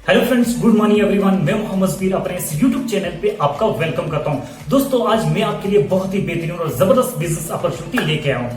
Hello friends, good morning everyone. मैं मोहम्मद सफीर अपने इस यूट्यूब चैनल पे आपका वेलकम करता हूं। दोस्तों, आज मैं आपके लिए बहुत ही बेहतरीन और जबरदस्त बिजनेस अपॉर्चुनिटी लेके आया हूं,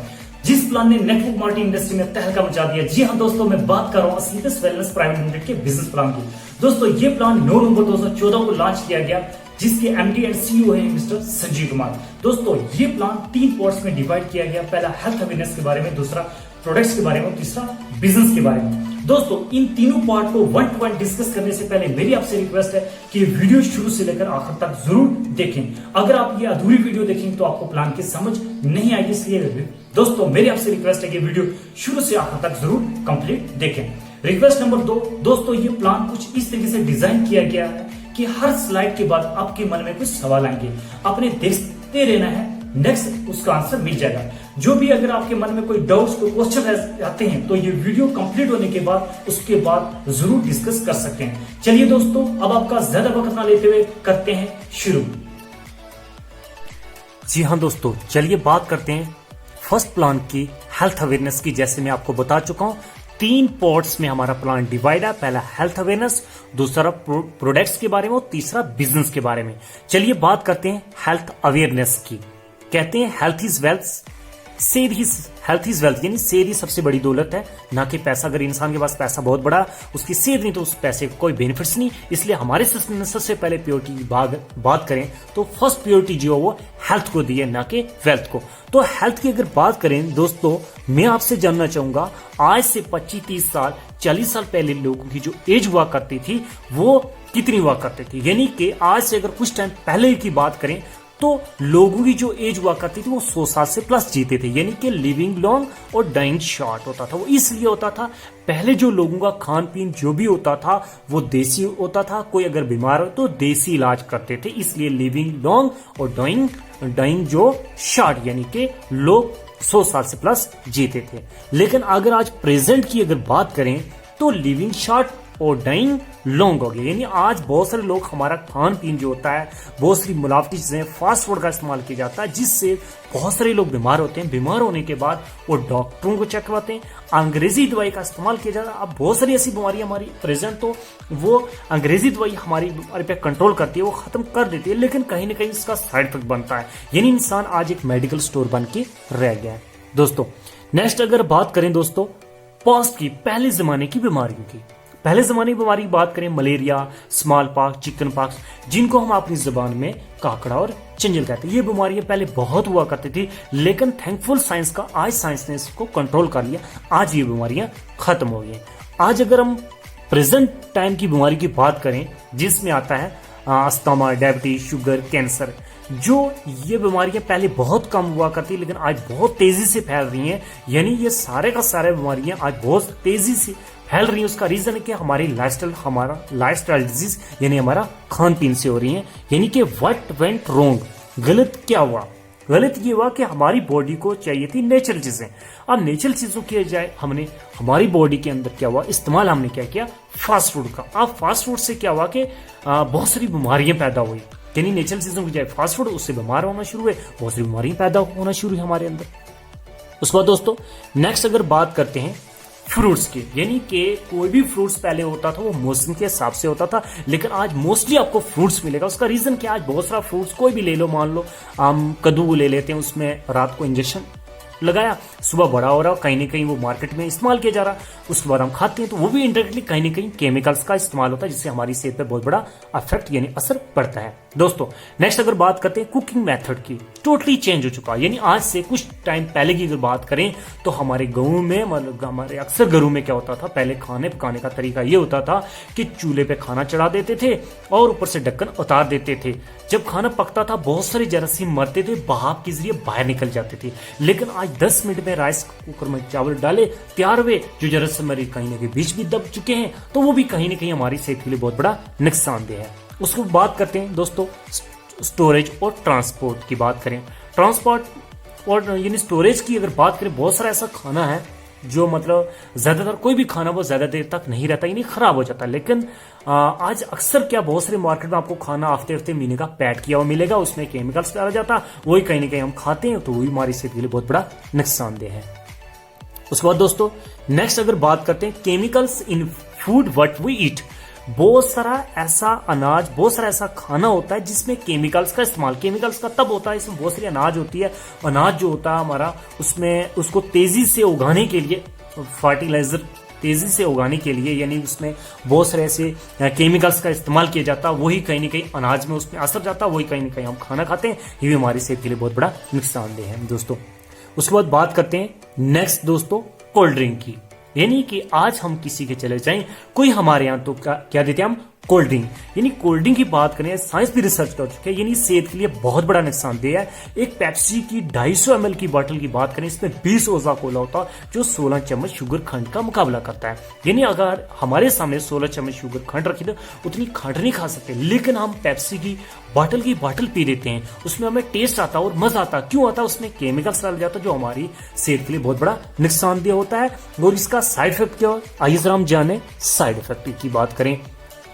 जिस प्लान ने नेटवर्क मार्केटिंग इंडस्ट्री में तहलका मचा दिया। जी हां दोस्तों, मैं बात कर रहा हूं स्लीपलेस वेलनेस प्राइवेट लिमिटेड के बिजनेस प्लान की। दोस्तों, ये प्लान 9 नवंबर 2014 को लॉन्च किया गया, जिसके एमडी एंड सीईओ है मिस्टर संजीव कुमार। दोस्तों, ये प्लान 3 पार्ट्स में डिवाइड किया गया। पहला हेल्थ अवेयरनेस के बारे में, दूसरा प्रोडक्ट्स के बारे में, तीसरा बिजनेस के बारे में। दोस्तों, इन तीनों पार्ट को 1 to 1 डिस्कस करने से पहले मेरी आपसे रिक्वेस्ट है कि वीडियो शुरू से लेकर आखिर तक जरूर देखें। अगर आप ये अधूरी वीडियो देखेंगे तो आपको प्लान की समझ नहीं आएगी, इसलिए दोस्तों मेरी आपसे रिक्वेस्ट है कि वीडियो शुरू से आखिर तक जरूर कंप्लीट देखें। रिक्वेस्ट नंबर 2, दोस्तों ये प्लान कुछ इस तरीके से डिजाइन किया गया है कि हर स्लाइड के बाद आपके मन में कुछ सवाल आएंगे, आपने देखते रहना है, नेक्स्ट उसका आंसर मिल जाएगा। जो भी अगर आपके मन में कोई डाउट्स, कोई क्वेश्चन आते हैं तो ये वीडियो कंप्लीट होने के बाद उसके बाद जरूर डिस्कस कर सकते हैं। चलिए दोस्तों, अब आपका ज्यादा वक्त ना लेते हुए करते हैं शुरू। जी हाँ दोस्तों, चलिए बात करते हैं फर्स्ट प्लान की, हेल्थ अवेयरनेस की। जैसे मैं आपको बता चुका हूं, 3 पार्ट्स में हमारा प्लान डिवाइड है। पहला हेल्थ अवेयरनेस, दूसरा प्रोडक्ट्स के बारे में और तीसरा बिजनेस के बारे में। चलिए बात करते हैं हेल्थ अवेयरनेस की। कहते हैं हेल्थ इज वेल्थ, सेहत ही हेल्थ इज वेल्थ, यानी सेहत ही सबसे बड़ी दौलत है, ना कि पैसा। अगर इंसान के पास पैसा बहुत बड़ा, उसकी सेहत नहीं तो उस पैसे को कोई बेनिफिट्स नहीं। इसलिए हमारे सिस्टम ने सबसे पहले प्योरिटी की बात करें तो फर्स्ट प्योरिटी जो है वो हेल्थ को दी है, ना कि वेल्थ को। तो हेल्थ की अगर बात करें दोस्तों, मैं आपसे जानना चाहूंगा, आज से 25, 30 साल, 40 साल पहले लोगों की जो एज हुआ करती थी वो कितनी हुआ करती थी। यानी कि आज से अगर कुछ टाइम पहले की बात करें तो लोगों की जो एज हुआ करती थी वो 100 साल से प्लस जीते थे। यानी कि लिविंग लॉन्ग और डाइंग शॉर्ट होता था। वो इसलिए होता था, पहले जो लोगों का खान पीन जो भी होता था वो देसी होता था। कोई अगर बीमार हो तो देसी इलाज करते थे, इसलिए लिविंग लॉन्ग और डाइंग जो शॉर्ट, यानी कि लोग 100 साल से प्लस जीते थे। लेकिन अगर आज प्रेजेंट की अगर बात करें तो लिविंग शॉर्ट और डाइंग लॉन्ग हो गया। यानी आज बहुत सारे लोग, हमारा खान पीन जो होता है, बहुत सारी मिलावटी चीजें, फास्ट फूड का इस्तेमाल किया जाता है, जिससे बहुत सारे लोग बीमार होते हैं। बीमार होने के बाद वो डॉक्टरों को चेक करवाते हैं, अंग्रेजी दवाई का इस्तेमाल किया जाता है। अब बहुत सारी ऐसी बीमारियां हमारी प्रेजेंट, तो वो अंग्रेजी दवाई हमारी बीमारी पे कंट्रोल करती है, वो खत्म कर देती है, लेकिन कहीं ना कहीं इसका साइड इफेक्ट बनता है। यानी इंसान आज एक मेडिकल स्टोर बन के रह गया है। दोस्तों नेक्स्ट अगर बात करें दोस्तों पास्ट की, पहले जमाने की बीमारियों की, पहले जमाने की बीमारी की बात करें, malaria, small pox, chicken pox, जिनको हम अपनी जुबान में काकड़ा और चिंजल कहते हैं। ये बीमारियां पहले बहुत हुआ करती थी, लेकिन थैंकफुल साइंस का, आज साइंस ने इसको कंट्रोल कर लिया। आज ये बीमारियां खत्म हो गई। आज अगर हम प्रेजेंट टाइम की बीमारी की बात करें, जिसमें आता है अस्थमा, डायबिटीज, शुगर, कैंसर, जो ये बीमारियां पहले बहुत कम हुआ करती, लेकिन आज बहुत तेजी से फैल रही हैं। यानी ये सारे का सारे बीमारियां आज बहुत तेजी से फैल रही है। उसका रीजन है कि हमारी हमारा लाइफस्टाइल डिजीज, यानी हमारा खान पीन से हो रही है। यानी कि व्हाट वेंट रॉन्ग, गलत क्या हुआ? गलत ये हुआ कि हमारी बॉडी को चाहिए थी नेचुरल चीजें। अब नेचुरल चीजों की जाए हमने, हमारी बॉडी के अंदर क्या हुआ, इस्तेमाल हमने क्या किया, फास्ट फूड का। अब फास्ट फूड से क्या हुआ कि बहुत सारी बीमारियां पैदा हुई। यानी नेचुरल चीजों की जाए फास्ट फूड, उससे बीमार होना शुरू हुए, बहुत सारी बीमारियां पैदा होना शुरू हुई हमारे अंदर। उसके बाद दोस्तों नेक्स्ट अगर बात करते हैं फ्रूट्स की, यानी कि कोई भी फ्रूट्स पहले होता था वो मौसम के हिसाब से होता था, लेकिन आज मोस्टली आपको फ्रूट्स मिलेगा। उसका रीजन क्या, आज बहुत सारा फ्रूट्स कोई भी ले लो, मान लो हम कद्दू ले लेते हैं, उसमें रात को इंजेक्शन लगाया, सुबह बड़ा हो रहा, कहीं ना कहीं वो मार्केट में इस्तेमाल किया जा रहा, उसके बाद हम खाते हैं तो वो भी इंडायरेक्टली कहीं ना कहीं केमिकल्स का इस्तेमाल होता है, जिससे हमारी सेहत पर बहुत बड़ा इफेक्ट यानी असर पड़ता है। दोस्तों नेक्स्ट अगर बात करते हैं कुकिंग मेथड की, टोटली चेंज हो चुका है। यानी आज से कुछ टाइम पहले की अगर बात करें तो हमारे गाँव में, मतलब हमारे अक्सर घरों में क्या होता था, पहले खाने पकाने का तरीका ये होता था कि चूल्हे पे खाना चढ़ा देते थे और ऊपर से ढक्कन उतार देते थे। जब खाना पकता था बहुत सारे जरासीम मरते थे, भाप के जरिए बाहर निकल जाते थे। लेकिन आज 10 मिनट में राइस कुकर में चावल डाले, तैयार हुए। जो जरासीम मरे कहीं ना कहीं बीच भी दब चुके हैं, तो वो भी कहीं ना कहीं हमारी सेहत के लिए बहुत बड़ा नुकसानदेह है। उसको बात करते हैं दोस्तों स्टोरेज और ट्रांसपोर्ट की बात करें। ट्रांसपोर्ट और यानी स्टोरेज की अगर बात करें, बहुत सारा ऐसा खाना है जो मतलब ज्यादातर कोई भी खाना वो ज्यादा देर तक नहीं रहता, यानी खराब हो जाता है। लेकिन आज अक्सर क्या, बहुत सारे मार्केट में आपको खाना हफ्ते हफ्ते महीने का पैक किया हुआ मिलेगा, उसमें केमिकल्स डाला जाता, वही कहीं ना कहीं हम खाते हैं, तो वही हमारी सेहत के लिए बहुत बड़ा नुकसानदेह है। उसके बाद दोस्तों नेक्स्ट अगर बात करते हैं chemicals in food what we eat, बहुत सारा ऐसा अनाज, बहुत सारा ऐसा खाना होता है जिसमें केमिकल्स का इस्तेमाल, केमिकल्स का तब होता है, इसमें बहुत सारी अनाज होती है, अनाज जो होता है हमारा, उसमें उसको तेजी से उगाने के लिए, फर्टिलाइजर तेजी से उगाने के लिए, यानी उसमें बहुत सारे ऐसे केमिकल्स का इस्तेमाल किया जाता है, वही कहीं ना कहीं अनाज में उसमें असर जाता है, वही कहीं ना कहीं हम खाना खाते हैं, ये भी हमारी सेहत के लिए बहुत बड़ा नुकसानदेह है दोस्तों। उसके बाद बात करते हैं नेक्स्ट दोस्तों कोल्ड ड्रिंक की, यानी कि आज हम किसी के चले जाएं, कोई हमारे यहाँ तो क्या देते हैं हम, कोल्ड ड्रिंक, यानी कोल्ड ड्रिंक की बात करें, साइंस भी रिसर्च कर चुके हैं, यानी सेहत के लिए बहुत बड़ा नुकसानदेह है। एक पेप्सी की 250 ml की बोतल की बात करें, इसमें 20 ओजा कोला होता है जो 16 चम्मच शुगर खंड का मुकाबला करता है। यानी अगर हमारे सामने 16 चम्मच शुगर खंड रखी तो उतनी खंड नहीं खा सकते, लेकिन हम पेप्सी की बोतल पी देते हैं, उसमें हमें टेस्ट आता है और मजा आता है। क्यों आता है? उसमें केमिकल्स डाल जाता है जो हमारी सेहत के लिए बहुत बड़ा नुकसानदेह होता है। और इसका साइड इफेक्ट क्या है, आइए जरा हम जाने। साइड इफेक्ट की बात करें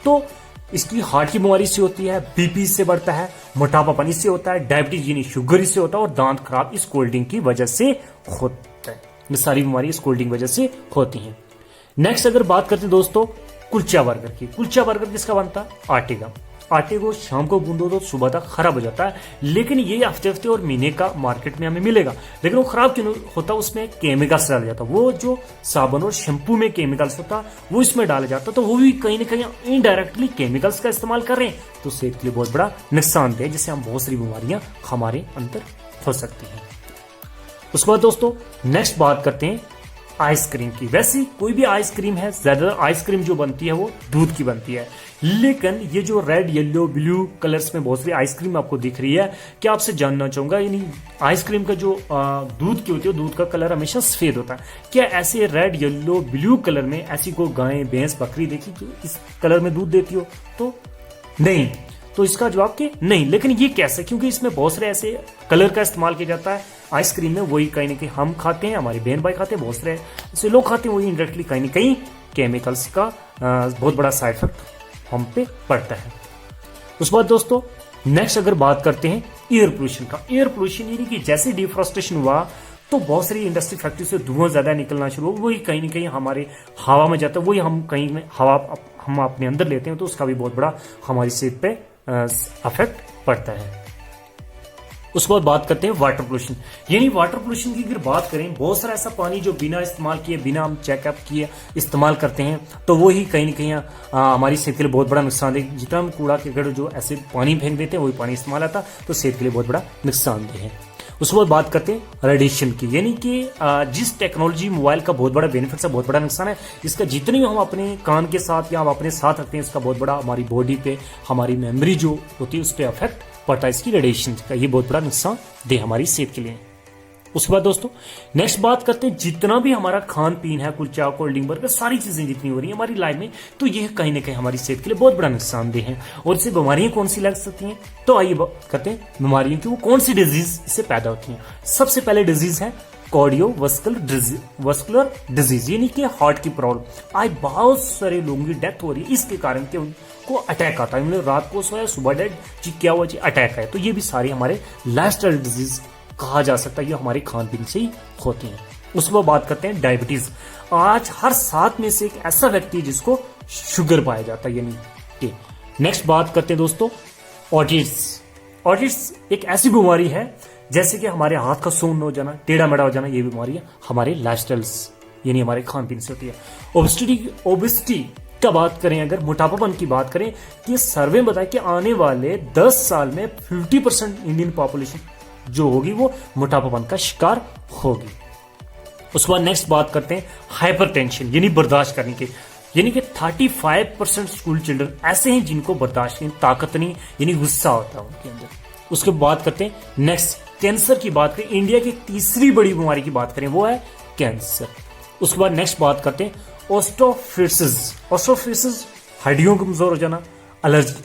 तो इसकी हार्ट की बीमारी से होती है, बीपी से बढ़ता है, मोटापापन इससे होता है, डायबिटीज यानी शुगर इससे होता है, और दांत खराब इस कोल्ड ड्रिंक की वजह से होता है। ये सारी बीमारी इस कोल्ड ड्रिंक वजह से होती हैं। नेक्स्ट अगर बात करते हैं दोस्तों कुलचा बर्गर की, कुलचा बर्गर किसका बनता है? आटे का। आटे को शाम को गूंदो तो सुबह तक खराब हो जाता है, लेकिन ये हफ्ते हफ्ते और महीने का मार्केट में हमें मिलेगा। लेकिन वो खराब क्यों होता है? उसमें केमिकल्स डाला जाता है, वो जो साबुन और शैम्पू में केमिकल्स होता है वो इसमें डाला जाता है, तो वो भी कहीं ना कहीं इनडायरेक्टली केमिकल्स का इस्तेमाल कर रहे हैं, तो सेहत के लिए बहुत बड़ा नुकसानदेह है, जिससे हम बहुत सारी बीमारियां हमारे अंदर हो सकती हैं। उसके बाद दोस्तों नेक्स्ट बात करते हैं आइसक्रीम की। वैसे कोई भी आइसक्रीम है, ज्यादातर आइसक्रीम जो बनती है वो दूध की बनती है, लेकिन ये जो रेड, येलो, ब्लू कलर्स में बहुत सारी आइसक्रीम आपको दिख रही है, क्या आपसे जानना चाहूंगा, यानी आइसक्रीम का जो दूध की होती है, दूध का कलर हमेशा सफेद होता है, क्या ऐसे रेड, येलो, ब्लू कलर में ऐसी कोई गाय, भैंस, बकरी देखी जो इस कलर में दूध देती हो? तो नहीं। तो इसका जवाब कि नहीं। लेकिन ये कैसे? क्योंकि इसमें बहुत सारे ऐसे कलर का इस्तेमाल किया जाता है आइसक्रीम में, वही कहीं ना कहीं हम खाते हैं, हमारे बहन भाई खाते हैं, बहुत सारे ऐसे लोग खाते हैं, वही इंडायरेक्टली कहीं ना कहीं केमिकल्स का बहुत बड़ा साइड इफेक्ट हम पे पड़ता है। उसके बाद दोस्तों नेक्स्ट अगर बात करते हैं एयर पोल्यूशन का। एयर पोल्यूशन यानी कि जैसे डिफॉरेस्टेशन हुआ तो बहुत सारी इंडस्ट्री फैक्ट्री से धुआं ज्यादा निकलना शुरू हो, वही कहीं ना कहीं हमारे हवा में जाता है, वही हम कहीं में हवा हम अपने अंदर लेते हैं, तो उसका भी बहुत बड़ा हमारी सेहत पे अफेक्ट पड़ता है। उसके बाद बात करते हैं वाटर पोल्यूशन। यानी वाटर पोल्यूशन की अगर बात करें, बहुत सारा ऐसा पानी जो बिना इस्तेमाल किए, बिना हम चेकअप किए इस्तेमाल करते हैं, तो वो ही कहीं ना कहीं हमारी सेहत के लिए बहुत बड़ा नुकसानदेह। जितना हम कूड़ा कचरा जो ऐसे पानी फेंक देते हैं वही पानी इस्तेमाल आता, तो सेहत के लिए बहुत बड़ा नुकसानदेह है। उसके बाद बात करते हैं रेडिएशन की, यानी कि जिस टेक्नोलॉजी मोबाइल का बहुत बड़ा बेनिफिट है, बहुत बड़ा नुकसान है, इसका जितनी हम अपने कान के साथ या हम अपने साथ रखते हैं, इसका बहुत बड़ा हमारी बॉडी पे, हमारी मेमोरी जो होती है उस पर अफेक्ट पड़ता है, इसकी रेडिएशन का ये बहुत बड़ा नुकसान दे हमारी सेहत के लिए। उसके बाद दोस्तों नेक्स्ट बात करते हैं जितना भी हमारा खान पीन है, कुलचा, कोल्ड ड्रिंक, बर्गर, सारी चीजें जितनी हो रही है हमारी लाइफ में, तो यह कहीं ना कहीं हमारी सेहत के लिए बहुत बड़ा नुकसानदेह है। और इससे बीमारियां कौन सी लग सकती हैं? तो आइए बात करते हैं बीमारियों की, वो कौन सी डिजीज इससे पैदा होती हैं। सबसे पहले डिजीज है कार्डियोवास्कुलर डिजीज, यानी कि हार्ट की प्रॉब्लम। आज बहुत सारे लोगों की डेथ हो रही है इसके कारण कि उनको अटैक आता है, उन्होंने रात को सोया, सुबह डेड जी क्या हुआ जी, अटैक है। तो ये भी सारे हमारे लाइफस्टाइल डिजीज कहा जा सकता है, ये हमारे खान पीन से ही होती हैं। उसके बाद बात करते हैं डायबिटीज। आज हर 7 में से एक ऐसा व्यक्ति है जिसको शुगर पाया जाता है, यानी कि। नेक्स्ट बात करते हैं दोस्तों ऑटिट्स। ऑटिट्स एक ऐसी बीमारी है जैसे कि हमारे हाथ का सून हो जाना, टेढ़ा मेढ़ा हो जाना, ये बीमारियां हमारे लाइफस्टाइल्स यानी हमारे खान पीन से होती है। ओबेसिटी का बात करें, अगर मोटापापन की बात करें, कि सर्वे बताए कि आने वाले 10 साल में 50% इंडियन पॉपुलेशन जो होगी वो मोटापापन का शिकार होगी। उसके बाद नेक्स्ट बात करते हैं हाइपरटेंशन, यानी बर्दाश्त करने के, यानी कि 35% स्कूल चिल्ड्रन ऐसे हैं जिनको बर्दाश्त की ताकत नहीं, यानी गुस्सा होता है उनके अंदर। उसके बाद करते हैं नेक्स्ट कैंसर की बात करें, इंडिया की तीसरी बड़ी बीमारी की बात करें वो है कैंसर। उसके बाद नेक्स्ट बात करते हैं ऑस्टियोपोरोसिस, हड्डियों कमजोर हो जाना, एलर्जी,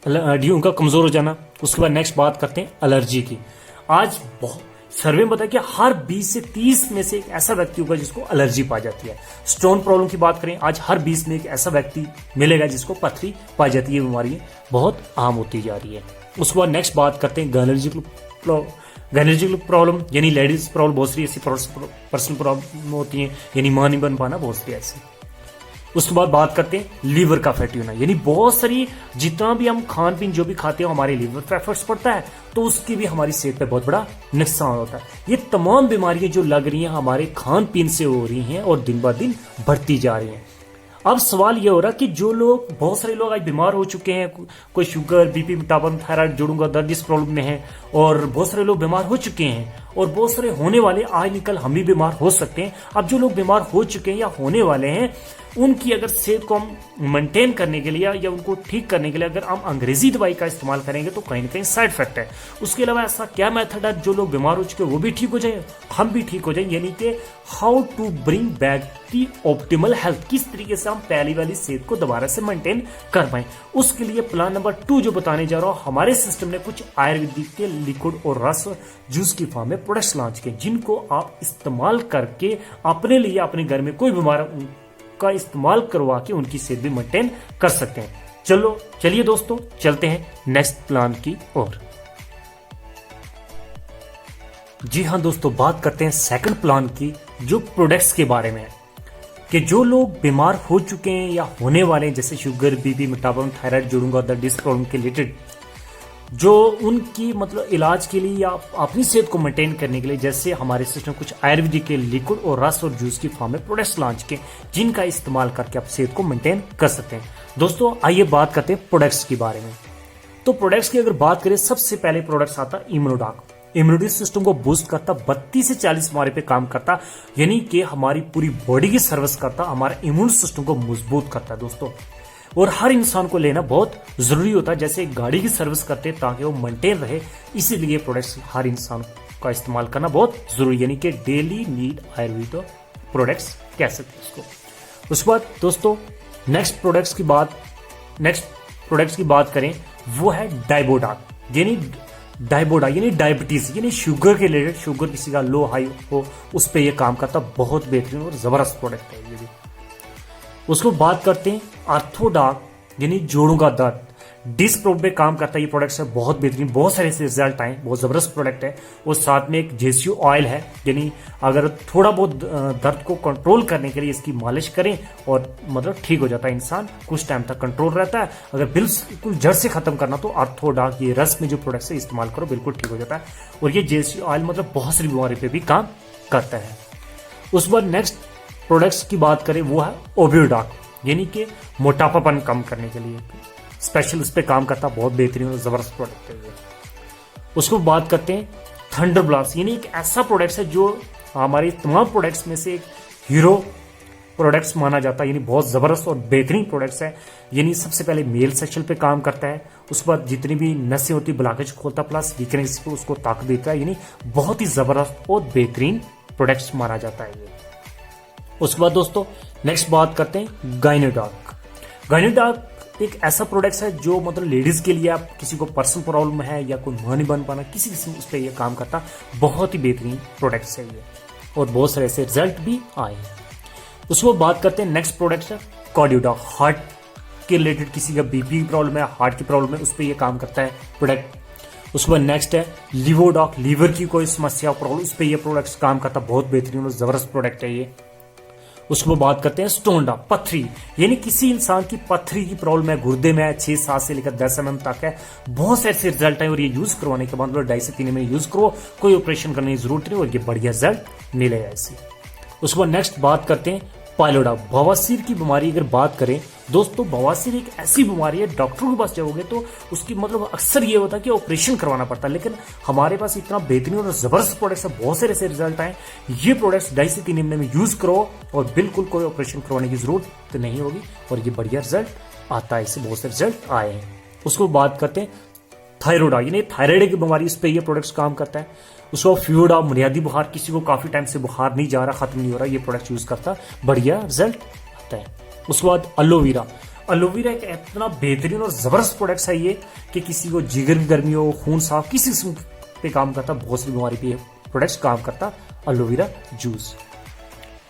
हड्डियों का कमजोर हो जाना। उसके बाद नेक्स्ट बात करते हैं एलर्जी की। आज बहुत सर्वे में बताया कि हर 20 से 30 में से एक ऐसा व्यक्ति होगा जिसको एलर्जी पाई जाती है। स्टोन प्रॉब्लम की बात करें, आज हर 20 में एक ऐसा व्यक्ति मिलेगा जिसको पथरी पाई जाती है। ये बीमारी बहुत आम होती जा रही है। उसके बाद नेक्स्ट बात करते हैं गायनेकोलॉजिकल प्रॉब्लम, यानी लेडीज प्रॉब्लम, बहुत सारी ऐसी पर्सनल प्रॉब्लम होती है, यानी मां नहीं बन पाना, बहुत सारी ऐसी। उसके बाद बात करते हैं लीवर का फैटी होना, यानी बहुत सारी जितना भी हम खान पीन जो भी खाते हैं हमारे लीवर पे एफर्ट्स पड़ता है, तो उसकी भी हमारी सेहत पे बहुत बड़ा नुकसान होता है। ये तमाम बीमारियां जो लग रही हैं हमारे खान पीन से हो रही हैं और दिन ब दिन बढ़ती जा रही हैं। अब सवाल ये हो रहा कि जो लोग, बहुत सारे लोग आज बीमार हो चुके हैं, कोई शुगर, बीपी, मोटापा, थायराइड, जोड़ों का दर्द इस प्रॉब्लम में है, और बहुत सारे लोग बीमार हो चुके हैं, और बहुत सारे होने वाले, आज निकल हम भी बीमार हो सकते हैं। अब जो लोग बीमार हो चुके हैं या होने वाले हैं, उनकी अगर सेहत को हम मेंटेन करने के लिए या उनको ठीक करने के लिए अगर हम अंग्रेजी दवाई का इस्तेमाल करेंगे तो कहीं ना कहीं साइड इफेक्ट है। उसके अलावा ऐसा क्या मेथड है जो लोग बीमार हो चुके हैं वो भी ठीक हो जाए, हम भी ठीक हो जाए, यानी कि how to bring back the optimal health, किस तरीके से हम पहली वाली सेहत को दोबारा से मेंटेन कर पाए। उसके लिए प्लान नंबर 2 जो बताने जा रहा हूं, हमारे सिस्टम ने कुछ आयुर्वेदिक के लिक्विड और रस जूस की फॉर्म में प्रोडक्ट्स लॉन्च किए, जिनको आप इस्तेमाल करके अपने लिए, अपने घर में कोई बीमार का इस्तेमाल करवा के उनकी सेहत भी मेंटेन कर सकते हैं। चलिए दोस्तों, चलते हैं नेक्स्ट प्लान की ओर। जी हाँ दोस्तों, बात करते हैं सेकंड प्लान की, जो प्रोडक्ट्स के बारे में है कि जो लोग बीमार हो चुके हैं या होने वाले हैं, जैसे शुगर, बीपी, मोटापा, थायराइड, जोड़ों का दर्द, इस प्रॉब्लम के रिलेटेड, जो उनकी मतलब इलाज के लिए या अपनी सेहत को मेंटेन करने के लिए, जैसे हमारे सिस्टम कुछ आयुर्वेदिक के लिक्विड और रस और जूस की फॉर्म में प्रोडक्ट्स लॉन्च किए, जिनका इस्तेमाल करके आप सेहत को मेंटेन कर सकते हैं। दोस्तों आइए बात करते हैं प्रोडक्ट्स के बारे में। तो प्रोडक्ट्स की अगर बात करें, सबसे पहले प्रोडक्ट्स आता इम्यूनोडॉक। इम्यूनिटी सिस्टम को बूस्ट करता, 32 से 40 बीमारी पे काम करता, यानी कि हमारी पूरी बॉडी की सर्विस करता, हमारे इम्यून सिस्टम को मजबूत करता है दोस्तों। और हर इंसान को लेना बहुत जरूरी होता है, जैसे गाड़ी की सर्विस करते हैं ताकि वो मेंटेन रहे, इसीलिए प्रोडक्ट्स हर इंसान का इस्तेमाल करना बहुत जरूरी, यानी कि डेली नीड आयुर्वेद प्रोडक्ट्स कह सकते हैं उसको। उसके बाद दोस्तों नेक्स्ट प्रोडक्ट्स की बात करें, वो है डाइबोडा, यानी डायबिटीज, यानी शुगर के रिलेटेड, शुगर किसी का लो हाई हो उस पर यह काम करता, बहुत बेहतरीन और जबरदस्त प्रोडक्ट है ये भी। उसको बात करते हैं आर्थोडॉक, यानी जोड़ों का दर्द, डिस्क प्रॉब्लम पे काम करता है ये प्रोडक्ट है, बहुत बेहतरीन, बहुत सारे से रिजल्ट आए, बहुत जबरदस्त प्रोडक्ट है। और साथ में एक जेसियो ऑयल है, यानी अगर थोड़ा बहुत दर्द को कंट्रोल करने के लिए इसकी मालिश करें और मतलब ठीक हो जाता है इंसान, कुछ टाइम तक कंट्रोल रहता है। अगर बिल्कुल जड़ से खत्म करना तो आर्थोडॉक ये रस में जो प्रोडक्ट है इस्तेमाल करो, बिल्कुल ठीक हो जाता है। और ये जेसियो ऑयल मतलब बहुत सारी बीमारी पे भी काम करता है। उस बाद नेक्स्ट प्रोडक्ट्स की बात करें, वो है ओबियोडॉक, यानी कि मोटापापन कम करने के लिए स्पेशल उस पर काम करता, बहुत बेहतरीन और जबरदस्त प्रोडक्ट है ये। उसको बात करते हैं थंडर ब्लास्ट, यानी एक ऐसा प्रोडक्ट है जो हमारे तमाम प्रोडक्ट्स में से एक हीरो प्रोडक्ट्स माना जाता है, यानी बहुत जबरदस्त और बेहतरीन प्रोडक्ट्स है। यानी सबसे पहले मेल सेक्शन पे काम करता है, उसके बाद जितनी भी नसें होती ब्लॉकेज खोलता, प्लस वीकनेस को उसको ताकत देता है, यानी बहुत ही जबरदस्त और बेहतरीन प्रोडक्ट्स माना जाता है ये। उसके बाद दोस्तों नेक्स्ट बात करते हैं गायनोडॉक। गायनोडॉक एक ऐसा प्रोडक्ट है जो मतलब लेडीज के लिए, आप किसी को पर्सनल प्रॉब्लम है या कोई मुंह नहीं बन पाना, किसी किस्म उस पर यह काम करता, बहुत ही बेहतरीन प्रोडक्ट है ये, और बहुत सारे ऐसे रिजल्ट भी आए हैं। उसको बात करते हैं नेक्स्ट प्रोडक्ट है कार्डियोडॉक, हार्ट के रिलेटेड किसी का बीपी की प्रॉब्लम है, हार्ट की प्रॉब्लम है, उस पर यह काम करता है प्रोडक्ट। उसके बाद नेक्स्ट है लिवोडॉक, लीवर की कोई समस्या प्रॉब्लम, उस पर यह प्रोडक्ट काम करता, बहुत बेहतरीन और जबरदस्त प्रोडक्ट है ये। उसको बात करते हैं स्टोनडा, पथरी, यानी किसी इंसान की पथरी की प्रॉब्लम है, गुर्दे में 6-7 से लेकर 10 mm तक है, बहुत से ऐसे रिजल्ट है, और ये यूज करवाने के बाद 2.5 से 3 महीने यूज करो, कोई ऑपरेशन करने की जरूरत नहीं, और ये बढ़िया रिजल्ट मिलेगा इससे। उसके बाद नेक्स्ट बात करते हैं पाइलोडा, बवासीर की बीमारी अगर बात करें दोस्तों, बवासीर एक ऐसी बीमारी है, डॉक्टरों के पास जाओगे तो उसकी मतलब अक्सर ये होता है कि ऑपरेशन करवाना पड़ता है, लेकिन हमारे पास इतना बेहतरीन और जबरदस्त प्रोडक्ट्स है, बहुत सारे ऐसे रिजल्ट आए, ये प्रोडक्ट्स 2.5 से 3 महीने में यूज करो और बिल्कुल कोई ऑपरेशन करवाने की जरूरत नहीं होगी, और ये बढ़िया रिजल्ट आता है, इससे बहुत से रिजल्ट आए हैं। उसको बात करते हैं थायरोडा, यानी थायराइड की बीमारी, उस पर यह प्रोडक्ट्स काम करता है। उसको फ्यूडा, बुनियादी बुखार, किसी को काफी टाइम से बुखार नहीं जा रहा, खत्म नहीं हो रहा, ये प्रोडक्ट यूज करता, बढ़िया रिजल्ट आता है। उसके बाद एलोवेरा, एलोवेरा एक इतना बेहतरीन और जबरदस्त प्रोडक्ट है ये कि किसी को जिगर गर्मी हो, खून साफ, किसी किस्म पे काम करता, बहुत सी बीमारी पे प्रोडक्ट्स काम करता एलोवेरा जूस।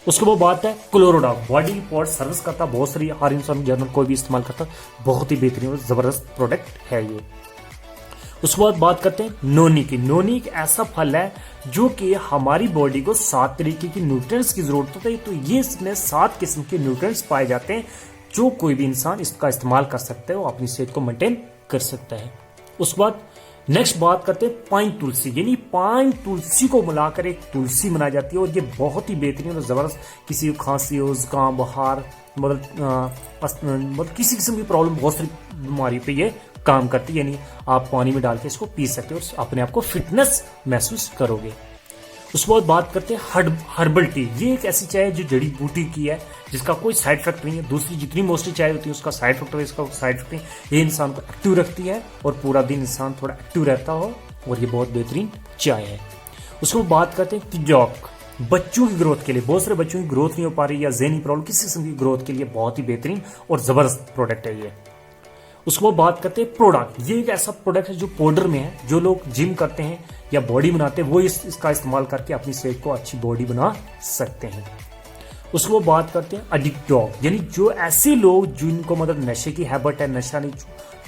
उसके बाद बात है क्लोरोडा, बॉडी पॉट सर्विस करता, बहुत सारी हर इंसान जनरल कोई भी इस्तेमाल करता, बहुत ही बेहतरीन और जबरदस्त प्रोडक्ट है ये। उसके बाद बात करते हैं नोनी की। नोनी एक ऐसा फल है जो कि हमारी बॉडी को 7 तरीके की न्यूट्रिएंट्स की जरूरत होती है। तो ये इसमें 7 किस्म के न्यूट्रिएंट्स पाए जाते हैं जो कोई भी इंसान इसका इस्तेमाल कर सकता है और अपनी सेहत को मेंटेन कर सकता है। उसके बाद नेक्स्ट बात करते हैं पाइन तुलसी, यानी पाइन तुलसी को मिलाकर एक तुलसी बनाई जाती है और ये बहुत ही बेहतरीन और जबरदस्त किसी को खांसी हो, जुकाम, बुखार, मतलब किसी किस्म की प्रॉब्लम, बहुत सारी बीमारी पे ये काम करती है। यानी आप पानी में डाल के इसको पी सकते हो और अपने आप को फिटनेस महसूस करोगे। उसके बाद बात करते हैं हर्बल टी। ये एक ऐसी चाय है जो जड़ी बूटी की है, जिसका कोई साइड इफेक्ट नहीं है। दूसरी जितनी मोस्टली चाय होती है उसका साइड इफेक्ट है, इसका साइड इफेक्ट नहीं। ये इंसान को एक्टिव रखती है और पूरा दिन इंसान थोड़ा एक्टिव रहता हो और ये बहुत बेहतरीन चाय है। उसको बात करते हैं किजॉक। बच्चों की ग्रोथ के लिए, बहुत सारे बच्चों की ग्रोथ नहीं हो पा रही या ज़हनी प्रॉब्लम, किसी किस्म की ग्रोथ के लिए बहुत ही बेहतरीन और जबरदस्त प्रोडक्ट है ये। उसको बात करते हैं प्रोडक्ट। ये एक ऐसा प्रोडक्ट है जो पाउडर में है। जो लोग जिम करते हैं या बॉडी बनाते हैं वो इसका इस्तेमाल करके अपनी सेहत को अच्छी बॉडी बना सकते हैं। उसको बात करते हैं एडिक्ट डॉग, यानी जो ऐसे लोग जिनको मतलब नशे की हैबिट है, नशा नहीं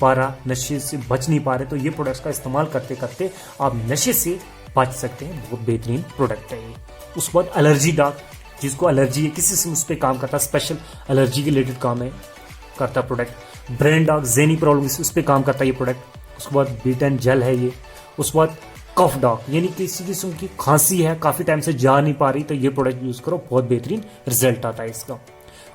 पा रहा, नशे से बच नहीं पा रहे, तो ये प्रोडक्ट्स का इस्तेमाल करते करते आप नशे से बच सकते हैं। बहुत बेहतरीन प्रोडक्ट है ये। उसके बाद एलर्जी डॉग, जिसको एलर्जी है, किसी से उस पर काम करता है, स्पेशल एलर्जी के रिलेटेड काम है करता प्रोडक्ट। ब्रेन डॉग, ज़हनी प्रॉब्लम, उस पर काम करता है ये प्रोडक्ट। उसके बाद बीटन जेल है ये। उसके बाद कफ डॉग, यानी किसी किस्म की खांसी है, काफ़ी टाइम से जा नहीं पा रही, तो ये प्रोडक्ट यूज़ करो, बहुत बेहतरीन रिजल्ट आता है इसका।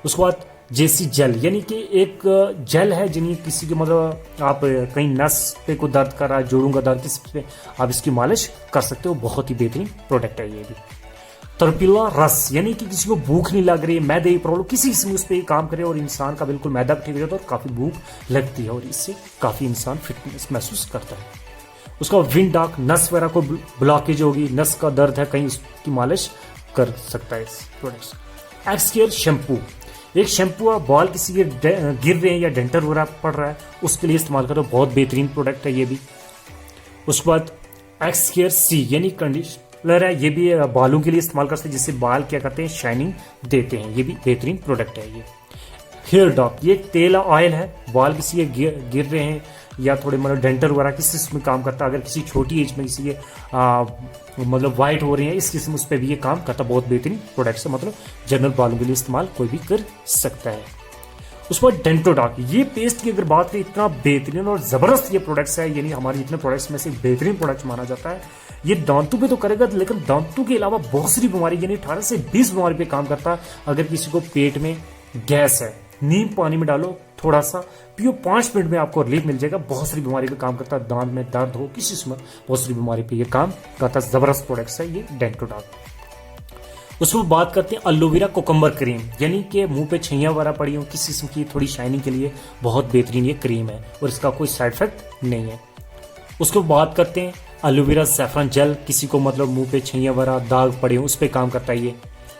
उसके बाद जेसी जेल, यानी कि एक जेल है जिन्हें किसी के मतलब आप कहीं नस पे को दर्द कर रहा है, जोड़ों का दर्द, किसी पे आप इसकी मालिश कर सकते हो, बहुत ही बेहतरीन प्रोडक्ट है ये भी। तरपीला रस, यानी कि किसी को भूख नहीं लग रही है, मैदे की प्रॉब्लम, किसी किस्म उस पर काम करे और इंसान का बिल्कुल मैदा ठीक हो जाता है और काफ़ी भूख लगती है और इससे काफ़ी इंसान फिटनेस महसूस करता है। उसका विंड डॉग, नस वगैरह को ब्लॉकेज होगी, नस का दर्द है कहीं, उसकी मालिश कर सकता है इस प्रोडक्ट। एक्स केयर शैम्पू, एक शैम्पू है, बाल किसी के गिर रहे हैं या डेंटर वगैरह पड़ रहा है उसके लिए इस्तेमाल करो, बहुत बेहतरीन प्रोडक्ट है ये भी। उसके बाद एक्स केयर सी, यानी कंडीशनर है, ये भी बालों के लिए इस्तेमाल करते हैं, जिससे बाल क्या करते हैं, शाइनिंग देते हैं, ये भी बेहतरीन प्रोडक्ट है ये। हेयर डॉप, ये तेल ऑयल है, बाल किसी के गिर रहे हैं या थोड़े मतलब डेंटर वगैरह किस किस्म में काम करता है, अगर किसी छोटी एज में किसी के मतलब वाइट हो रहे हैं इस किस्म, उस पर भी ये काम करता है, बहुत बेहतरीन प्रोडक्ट्स है, मतलब जनरल बालों के लिए इस्तेमाल कोई भी कर सकता है। उसके बाद डेंटोडॉक, ये पेस्ट की अगर बात करें, इतना बेहतरीन और जबरदस्त ये प्रोडक्ट्स है, यानी हमारे जितने प्रोडक्ट्स में से बेहतरीन प्रोडक्ट माना जाता है। ये दांतों पे तो करेगा, लेकिन दांतों के अलावा बहुत सारी बीमारी, यानी 18 से 20 बीमारी पे काम करता है। अगर किसी को पेट में गैस है, नीम पानी में डालो, थोड़ा सा पियो, 5 मिनट में आपको रिलीफ मिल जाएगा। बहुत सारी बीमारी पे काम करता है, दांत में दर्द हो, किसी समय बहुत सारी बीमारी पे ये काम करता है, जबरदस्त प्रोडक्ट्स है ये डेंटोडॉक। उसमें बात करते हैं एलोवेरा कोकम्बर क्रीम, यानी कि मुंह पे छैया वगैरह पड़ी हो, किसी किस्म की थोड़ी शाइनिंग के लिए बहुत बेहतरीन ये क्रीम है और इसका कोई साइड इफेक्ट नहीं है। उसको बात करते हैं एलोवेरा सैफरन जेल, किसी को मतलब मुंह पे छैया वगैरह दाग पड़े हो उस पर काम करता है ये,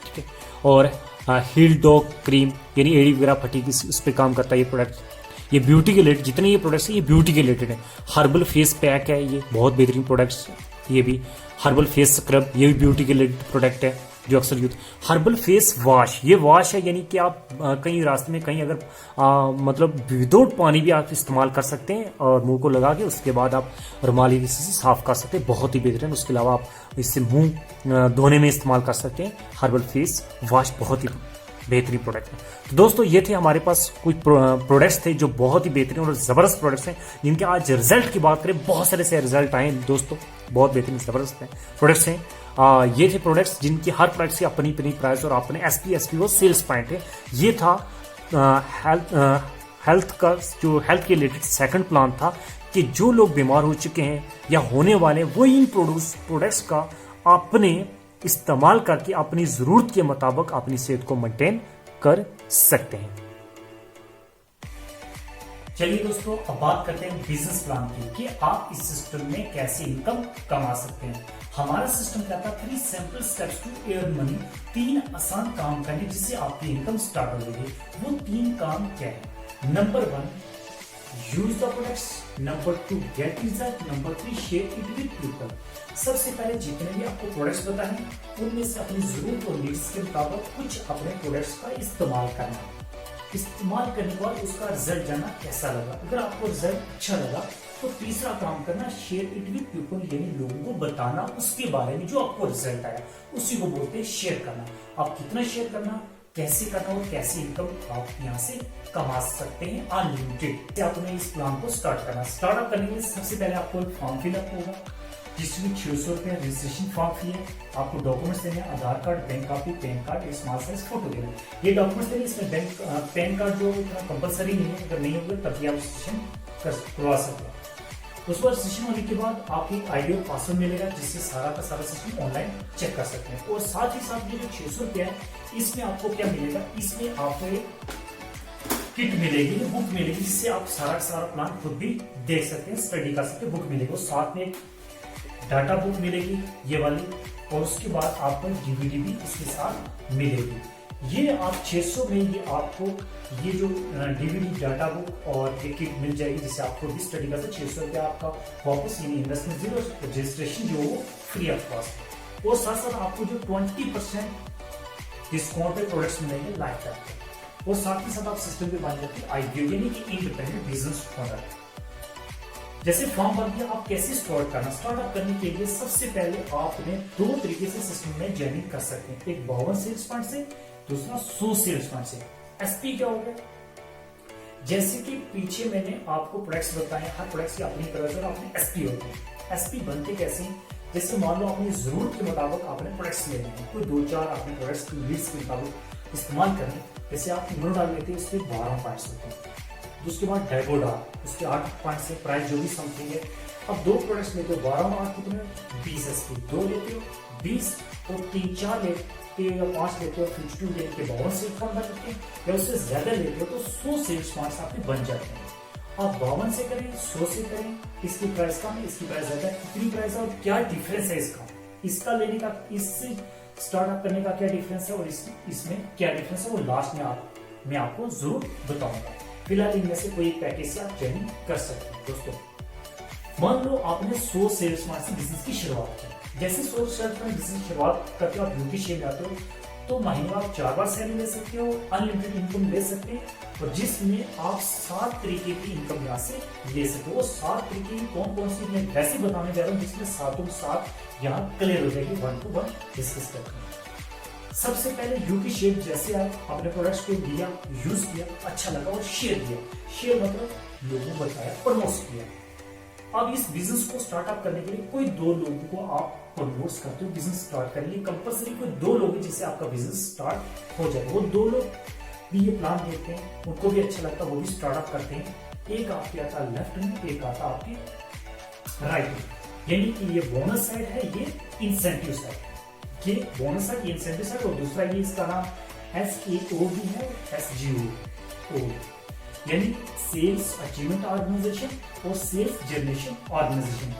ठीक है। और हील डॉग क्रीम, यानी एड़ी वगैरह फटी की, उस पर काम करता है ये प्रोडक्ट। ये ब्यूटी के रिलेटेड, जितने ये प्रोडक्ट्स हैं ये ब्यूटी के रिलेटेड है। हर्बल फेस पैक है ये, बहुत बेहतरीन प्रोडक्ट्स, ये भी। हर्बल फेस स्क्रब, ये भी ब्यूटी के रिलेटेड प्रोडक्ट है जो अक्सर यूज। हर्बल फेस वॉश, ये वॉश है, यानी कि आप कहीं रास्ते में कहीं अगर मतलब विदाउट पानी भी आप इस्तेमाल कर सकते हैं और मुंह को लगा के उसके बाद आप रुमाली किसी से साफ कर सकते हैं, बहुत ही बेहतरीन। उसके अलावा आप इससे मुंह धोने में इस्तेमाल कर सकते हैं। हर्बल फेस वॉश बहुत ही बेहतरीन प्रोडक्ट है। तो दोस्तों ये थे हमारे पास कुछ प्रोडक्ट्स थे जो बहुत ही बेहतरीन और जबरदस्त प्रोडक्ट्स हैं, जिनके आज रिजल्ट की बात करें बहुत सारे से रिजल्ट आए दोस्तों, बहुत बेहतरीन जबरदस्त हैं प्रोडक्ट्स हैं। ये थे प्रोडक्ट्स जिनकी हर प्रोडक्ट्स की अपनी अपनी प्राइस और अपने एसपी वो सेल्स पॉइंट है। ये था हेल्थ का, जो हेल्थ के रिलेटेड सेकंड प्लान था कि जो लोग बीमार हो चुके हैं या होने वाले, वो इन प्रोडक्ट्स का अपने इस्तेमाल करके अपनी जरूरत के मुताबिक अपनी सेहत को मेंटेन कर सकते हैं। चलिए दोस्तों, अब बात करते हैं बिजनेस प्लान की कि आप इस सिस्टम में कैसे इनकम कमा सकते हैं। हमारा सिस्टम कहता है 3 simple steps to earn money, 3 आसान काम करने जिससे आपकी इनकम स्टार्ट हो जाएगी। वो 3 काम क्या है? Number 1, use the products. Number 2, get result. Number 3, share it with people. सबसे पहले जितने भी आपको प्रोडक्ट्स बताए उनमें से अपनी जरूरत और नीड्स के मुताबिक कुछ अपने प्रोडक्ट्स का इस्तेमाल करना। इस्तेमाल करने के बाद उसका रिजल्ट जानना कैसा लगा। अगर आपको रिजल्ट अच्छा लगा तो तीसरा काम करना, शेयर इट विद पीपल, यानी लोगों को बताना उसके बारे में जो आपको रिजल्ट आया, उसी को बोलते हैं शेयर करना। आप कितना शेयर करना, कैसे करना और कैसे इनकम आप यहाँ से कमा सकते हैं अनलिमिटेड। आपने इस प्लान को स्टार्ट करना। स्टार्टअप करने के लिए सबसे पहले आपको एक फॉर्म फिलअप होगा, जिसमें 600 रुपया रजिस्ट्रेशन फॉर्म फी है। आपको डॉक्यूमेंट्स देने हैं, Aadhaar card, bank copy, PAN card, एक स्मॉल साइज फोटो देना। ये डॉक्यूमेंट्स देने, इसमें बैंक पैन कार्ड जो कंपलसरी नहीं है, अगर नहीं होगा तभी आप रजिस्ट्रेशन करवा सकते हैं। उस पर रजिस्ट्रेशन होने के बाद आपको एक आईडी और पासवर्ड मिलेगा, जिससे सारा का सारा सिस्टम ऑनलाइन चेक कर सकते हैं। और साथ ही साथ ये जो 600 रुपया है, इसमें आपको क्या मिलेगा, इसमें आपको एक किट मिलेगी, बुक मिलेगी, जिससे आप सारा का सारा प्लान खुद भी देख सकते हैं, स्टडी कर सकते हैं। बुक मिलेगी और साथ में डाटा बुक मिलेगी ये वाली, और उसके बाद आपको डीवीडी भी इसके साथ मिलेगी। ये आप 600 में ये आपको ये जो डीवीडी, डाटा बुक और ये किट मिल जाएगी, जिससे आपको भी स्टडी करते 600 रुपया आपका वापस, यानी इन्वेस्टमेंट जीरो, रजिस्ट्रेशन जो वो फ्री ऑफ कॉस्ट। और साथ साथ आपको जो 20% डिस्काउंट पे प्रोडक्ट्स मिलेंगे लाइफ टाइम। और साथ ही साथ आप सिस्टम पे बन जाते हैं आईपीओ, यानी कि इंडिपेंडेंट बिजनेस ओनर। जैसे फॉर्म भर दिया, आप कैसे स्टार्ट करना। स्टार्टअप करने के लिए सबसे पहले आपने 2 तरीके से सिस्टम में ज्वाइनिंग कर सकते हैं, एक 52 सेल्स पॉइंट से, दूसरा 100 सेल्स पॉइंट से। एसपी क्या होगा, जैसे कि पीछे मैंने आपको प्रोडक्ट्स बताए, हर प्रोडक्ट्स की अपनी तरह से अपने एसपी होते हैं। एसपी बनते कैसे, जैसे मान लो अपनी जरूरत के मुताबिक आपने प्रोडक्ट्स लेने हैं, कोई 2-4 अपने प्रोडक्ट्स की नीड्स के मुताबिक इस्तेमाल करें। जैसे आप इग्नो डाल लेते हैं, उसके 12 पॉइंट्स होते हैं। उसके बाद डायगोडा, उसके 8 पॉइंट से, प्राइस जो भी समथिंग है। अब 2 प्रोडक्ट्स लेते हो, 12 और 8 कितने, 20 एसपी। 2 लेते हो 20, और 3-4 लेते हो या 5 लेते हो, 52 लेके 52 सेल्स पॉइंट बन जाते हैं। या उससे ज्यादा लेते हो तो 100 सेल्स पॉइंट्स आपके बन जाते हैं। आप 52 से करें, 100 से करें, इसकी प्राइस कम है, इसकी प्राइस ज्यादा है, कितनी प्राइस है और क्या डिफरेंस है इसका, इसका लेने का, इससे स्टार्टअप करने का क्या डिफरेंस है और इसमें क्या डिफरेंस है, वो लास्ट में मैं आपको जरूर बताऊंगा। फिलहाल इनमें से कोई एक पैकेज से आप ज्वाइन कर सकते हैं। दोस्तों, मान लो आपने 100 सेल्स पॉइंट से बिजनेस की शुरुआत की। जैसे 100 सेल्स पॉइंट बिजनेस की शुरुआत करके आप यूटी शेयर में आते हो, तो महीने में आप 4 बार सैलरी ले सकते हो, अनलिमिटेड इनकम ले सकते हैं, और जिसमें आप 7 तरीके की इनकम यहाँ से ले सकते हो। वो 7 तरीके कौन कौन सी मैं वैसे बताने जा रहा हूँ, जिसमें 7 यहाँ क्लियर हो जाएगी, 1 to 1 डिस्कस करते हैं। सबसे पहले यूटी शेयर, जैसे आप अपने प्रोडक्ट्स को लिया, यूज किया, अच्छा लगा और शेयर किया। शेयर मतलब लोगों को बताया, प्रमोट किया। अब इस बिजनेस को स्टार्टअप करने के लिए कोई 2 लोगों को आप प्रमोट करते हो। बिजनेस स्टार्ट करने के लिए कंपल्सरी कोई 2 लोग हैं, जिससे आपका बिजनेस स्टार्ट हो जाए। वो 2 लोग भी ये प्लान देखते हैं, उनको भी अच्छा लगता है, वो भी स्टार्टअप करते हैं। एक आपके आता है लेफ्ट में, एक आता आपके राइट में, यानी कि ये बोनस साइड है, ये इंसेंटिव साइड। ये बोनस साइड, ये इंसेंटिव साइड, और दूसरा ये इसका नाम SAO भी है, SGO, यानी सेल्स अचीवमेंट ऑर्गेनाइजेशन और सेल्स जनरेशन ऑर्गेनाइजेशन।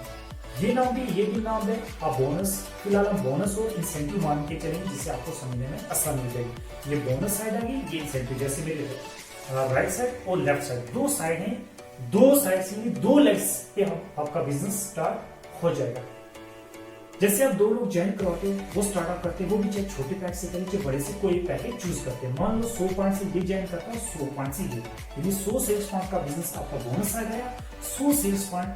ये नाम भी, ये भी नाम है। आप बोनस, फिलहाल हम बोनस और इंसेंटिव मान के चलेंगे, जिससे आपको समझने में आसानी हो जाएगी। ये बोनस साइड आ गई, ये इंसेंटिव। जैसे मेरे राइट साइड और लेफ्ट साइड 2 साइड है, 2 साइड से 2 लेग्स पे आपका बिजनेस स्टार्ट हो जाएगा। जैसे आप 2 लोग ज्वाइन करवाते हो, वो स्टार्टअप करते हैं, वो भी चाहे छोटे पैकेज से करें, चाहे बड़े से, कोई पैकेज चूज करते हैं। मान लो 100 पॉइंट से ये ज्वाइन करता है, 100 पॉइंट से ये, यानी 100 सेल्स पॉइंट का बिजनेस आपका बोनस साइड आया, 100 सेल्स पॉइंट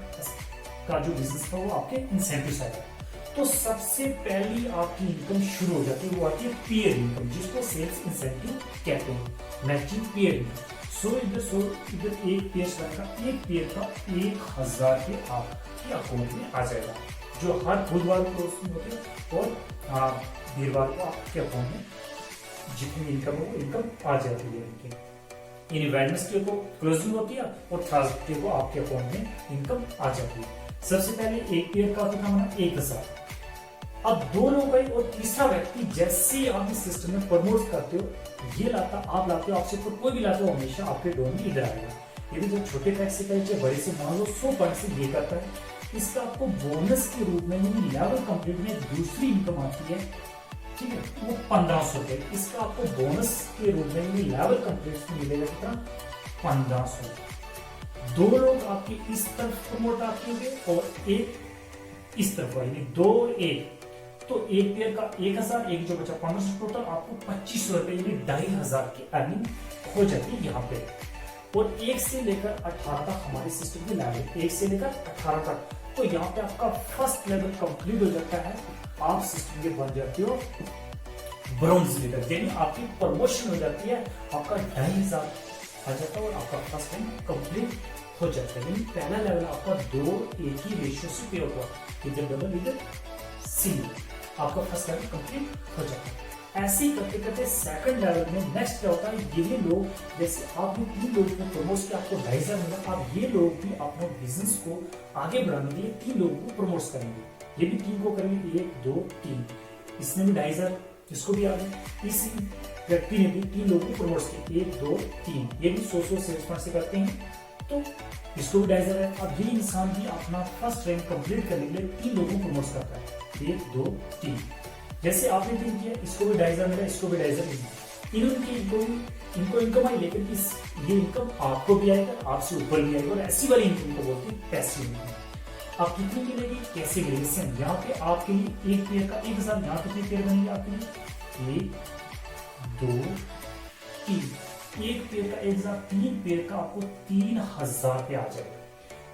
का जो बिजनेस था वो आपके इंसेंटिव साइड आया। तो सबसे पहली आपकी इनकम शुरू हो जाती है, वो आती है पीयर इनकम, जिसको सेल्स इंसेंटिव कहते हैं, मैचिंग पीयर इनकम। 100 इधर एक पेयर का, एक पेयर का 1000 के आपके अकाउंट में आ जाएगा, जो हर बुधवार को प्रोसेसिंग होती है, और वीरवार को आपके अकाउंट में जितनी इनकम हो, इनकम आ जाती है इनकी। इन वेडनेसडे को क्लोजिंग होती है और थर्सडे को आपके अकाउंट में इनकम आ जाती है। सबसे पहले एक पेयर का कितना होना, 1000। अब 2 लोग गए और तीसरा व्यक्ति, जैसे आप इस सिस्टम में प्रमोट करते हो, ये लाता, आप लाते हो, आपसे कोई भी लाते हो, हमेशा आपके डोर में इधर आएगा। ये भी जो छोटे पैक से करे, बड़े से, मान लो 100 पॉइंट से ये करता है, इसका आपको बोनस के रूप में लेवल कंप्लीट में दूसरी इनकम आती है, ठीक है, वो 1500 रुपए। इसका आपको बोनस के रूप में लेवल कंप्लीट में मिलेगा कितना, 1500। 2 लोग आपके इस तरफ प्रमोट आते होंगे और एक इस तरफ, यानी 2 और 1, तो एक पेयर का 1000, एक जो बचा 1500, टोटल आपको 2500 रुपए, यानी 2500 की अर्निंग हो जाती है यहाँ पे। और 1 से लेकर 18 तक हमारे सिस्टम की लेवल, 1 से लेकर 18 तक। तो यहाँ पे आपका फर्स्ट लेवल कंप्लीट हो जाता है, आप सिस्टम के बन जाते हो ब्रॉन्ज लीडर, यानी आपकी प्रमोशन हो जाती है, आपका 2500 आ जाता है और आपका फर्स्ट रैंक कंप्लीट हो जाता है। यानी पहला लेवल आपका 2 एक ही रेशियो से पे होगा, इधर डबल इधर सिंगल, आपका फर्स्ट लेवल कंप्लीट हो जाता है। ऐसे ही करते करते सेकंड लेवल में नेक्स्ट क्या होता है, ये लोग जैसे आपने 3 लोगों को प्रमोट किया, आपको 2500 मिला, आप ये लोग भी अपने बिजनेस को आगे बढ़ाने के लिए 3 लोगों को प्रमोट करेंगे, ये भी 3 को करेंगे, 1 2 3, इसने भी 2500, इसको भी आगे, इस व्यक्ति ने भी 3 लोगों को प्रमोट किया, 1 2 3, ये भी 100 सेल्स पॉइंट से करते हैं, तो इसको भी 2500 है। अब ये इंसान भी अपना फर्स्ट रैंक कंप्लीट करने के लिए 3 लोगों को प्रमोट करता है, 1 2 3, जैसे आपने 3 किया, इसको भी 2500 मिला, इसको भी 2500 मिला, इनको इनकम आई, लेकिन ये इनकम आपको भी आएगा, आपसे ऊपर भी आएगा, और ऐसी वाली इनकम को बोलते हैं पैसिव इनकम। आप कितनी मिलेगी, कैसे मिलेगी, सेम यहाँ पे आपके लिए एक पेयर का 1000, यहाँ कितने पेयर बनेंगे आपके लिए, 1 2 3, एक पेयर का 1000, 3 पेयर का आपको 3000 पे आ जाएगा।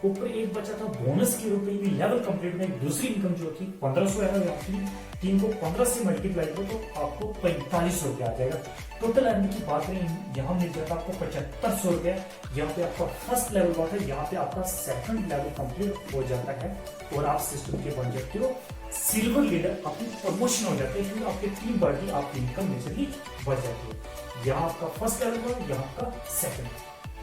ऊपर एक बचा था बोनस के रूप में, लेवल कंप्लीट में दूसरी इनकम जो थी 1500 है, आपकी 3 को 15 से मल्टीप्लाई करो तो आपको 4500 रुपया आ जाएगा। टोटल अर्निंग की बात करें, यहाँ मिल जाता है आपको 7500 रुपया, यहाँ पे आपका फर्स्ट लेवल बात है, यहाँ पे आपका सेकंड लेवल कंप्लीट हो जाता है और आप सिस्टम के बन जाते हो सिल्वर लीडर, अपनी प्रमोशन हो जाते हैं, क्योंकि आपकी टीम बढ़ती, आपकी इनकम मेजरली बढ़ जाती है। यहाँ आपका फर्स्ट लेवल हुआ, यहाँ आपका सेकंड,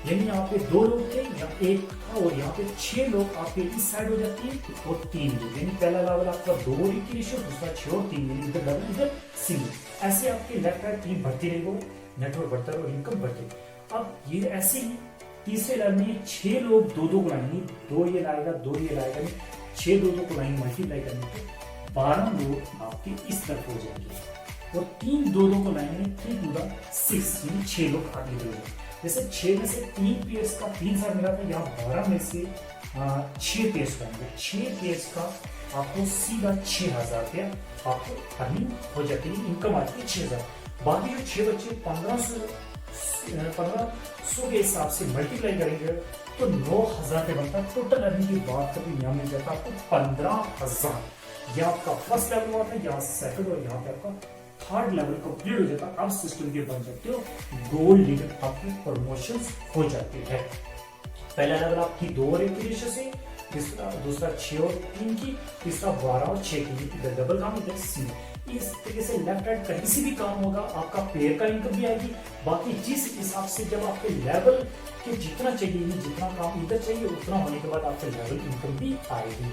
यानी यहाँ पे 2 लोग थे, यहाँ 1 था, और यहाँ पे 6 लोग आपके इस साइड हो जाती है और 3 लोग, यानी पहला लेवल आपका 2 और 1 की रेशियो, दूसरा 6 और 3, यानी इधर डबल इधर सिंगल। ऐसे आपके लेफ्ट राइट टीम बढ़ती रहेगी, नेटवर्क बढ़ता है और इनकम बढ़ती है। अब ये ऐसे ही तीसरे लेवल में 6 लोग 2-2 को लाएंगे, 2 ये लाएगा 2 ये लाएगा, 6 2-2 को लाएंगे, मल्टीप्लाई करने पे 12 लोग आपके इस तरफ हो जाएंगे, और 3 2-2 को लाएंगे, 3 2 6, यानी 6 लोग आगे हो जाएंगे। जैसे 6 में से 3 पेयर्स का 3000 मिला था, यहाँ 12 में से 6 पेयर्स बनेंगे, 6 पेयर्स का आपको सीधा 6000 रुपया आपको अर्निंग हो जाती है, इनकम आती है 6000। बाकी जो 6 बच्चे 1500 के हिसाब से मल्टीप्लाई करेंगे तो 9000 पे बनता है। टोटल अर्निंग की बात करें, यहाँ मिल जाता है आपको 15000। यह आपका फर्स्ट लेवल हुआ था, यहाँ सेकंड और यहाँ पे आपका थर्ड लेवल कंप्लीट हो जाता है। अब सिस्टम के बन सकते हो गोल्ड लीडर, आपकी प्रमोशन हो जाती है। पहला लेवल आपकी 2 और 1 की रेशियो से, दूसरा 6 और 3 की, तीसरा 12 और 6 की, इधर डबल काम, इधर सी। इस तरीके से लेफ्ट राइट कहीं से भी काम होगा, आपका पेयर का इनकम भी आएगी। बाकी जिस हिसाब से जब आपके लेवल के जितना चाहिए, जितना काम इधर चाहिए, उतना होने के बाद आपके लेवल इनकम भी आएगी।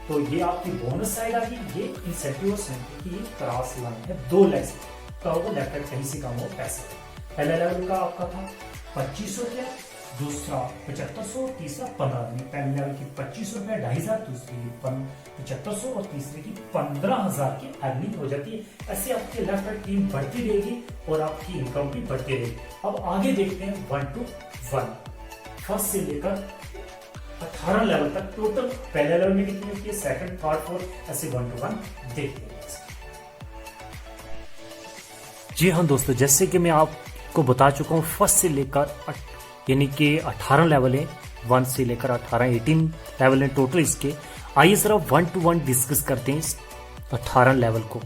तो ये आपकी बोनस साइड आ गई, ये इंसेंटिव और सेंटिव की क्रॉस लाइन है, 2 लेस का होगा, लेफ्ट राइट कहीं से काम हो पैसे। पहला लेवल का आपका था 2500 रुपया, दूसरा 7500, तीसरा 15। पहले लेवल की 2500 रुपया 2500, दूसरी 7500 और तीसरे की 15000 की अर्निंग हो जाती है। ऐसे आपकी लेफ्ट राइट टीम बढ़ती रहेगी और आपकी इनकम भी बढ़ती रहेगी। अब आगे देखते हैं 1 to 1, फर्स्ट से लेकर 18 लेवल तक टोटल। पहले लेवल में कितनी होती है, सेकंड, थर्ड, फोर्थ, ऐसे 1 to 1 देखते हैं। जी हाँ दोस्तों, जैसे कि मैं आपको बता चुका हूँ, फर्स्ट से लेकर यानी कि 18 लेवल है, 1 से लेकर 18 18 लेवल है टोटल इसके। आइए जरा 1 to 1 डिस्कस करते हैं इस 18 लेवल को।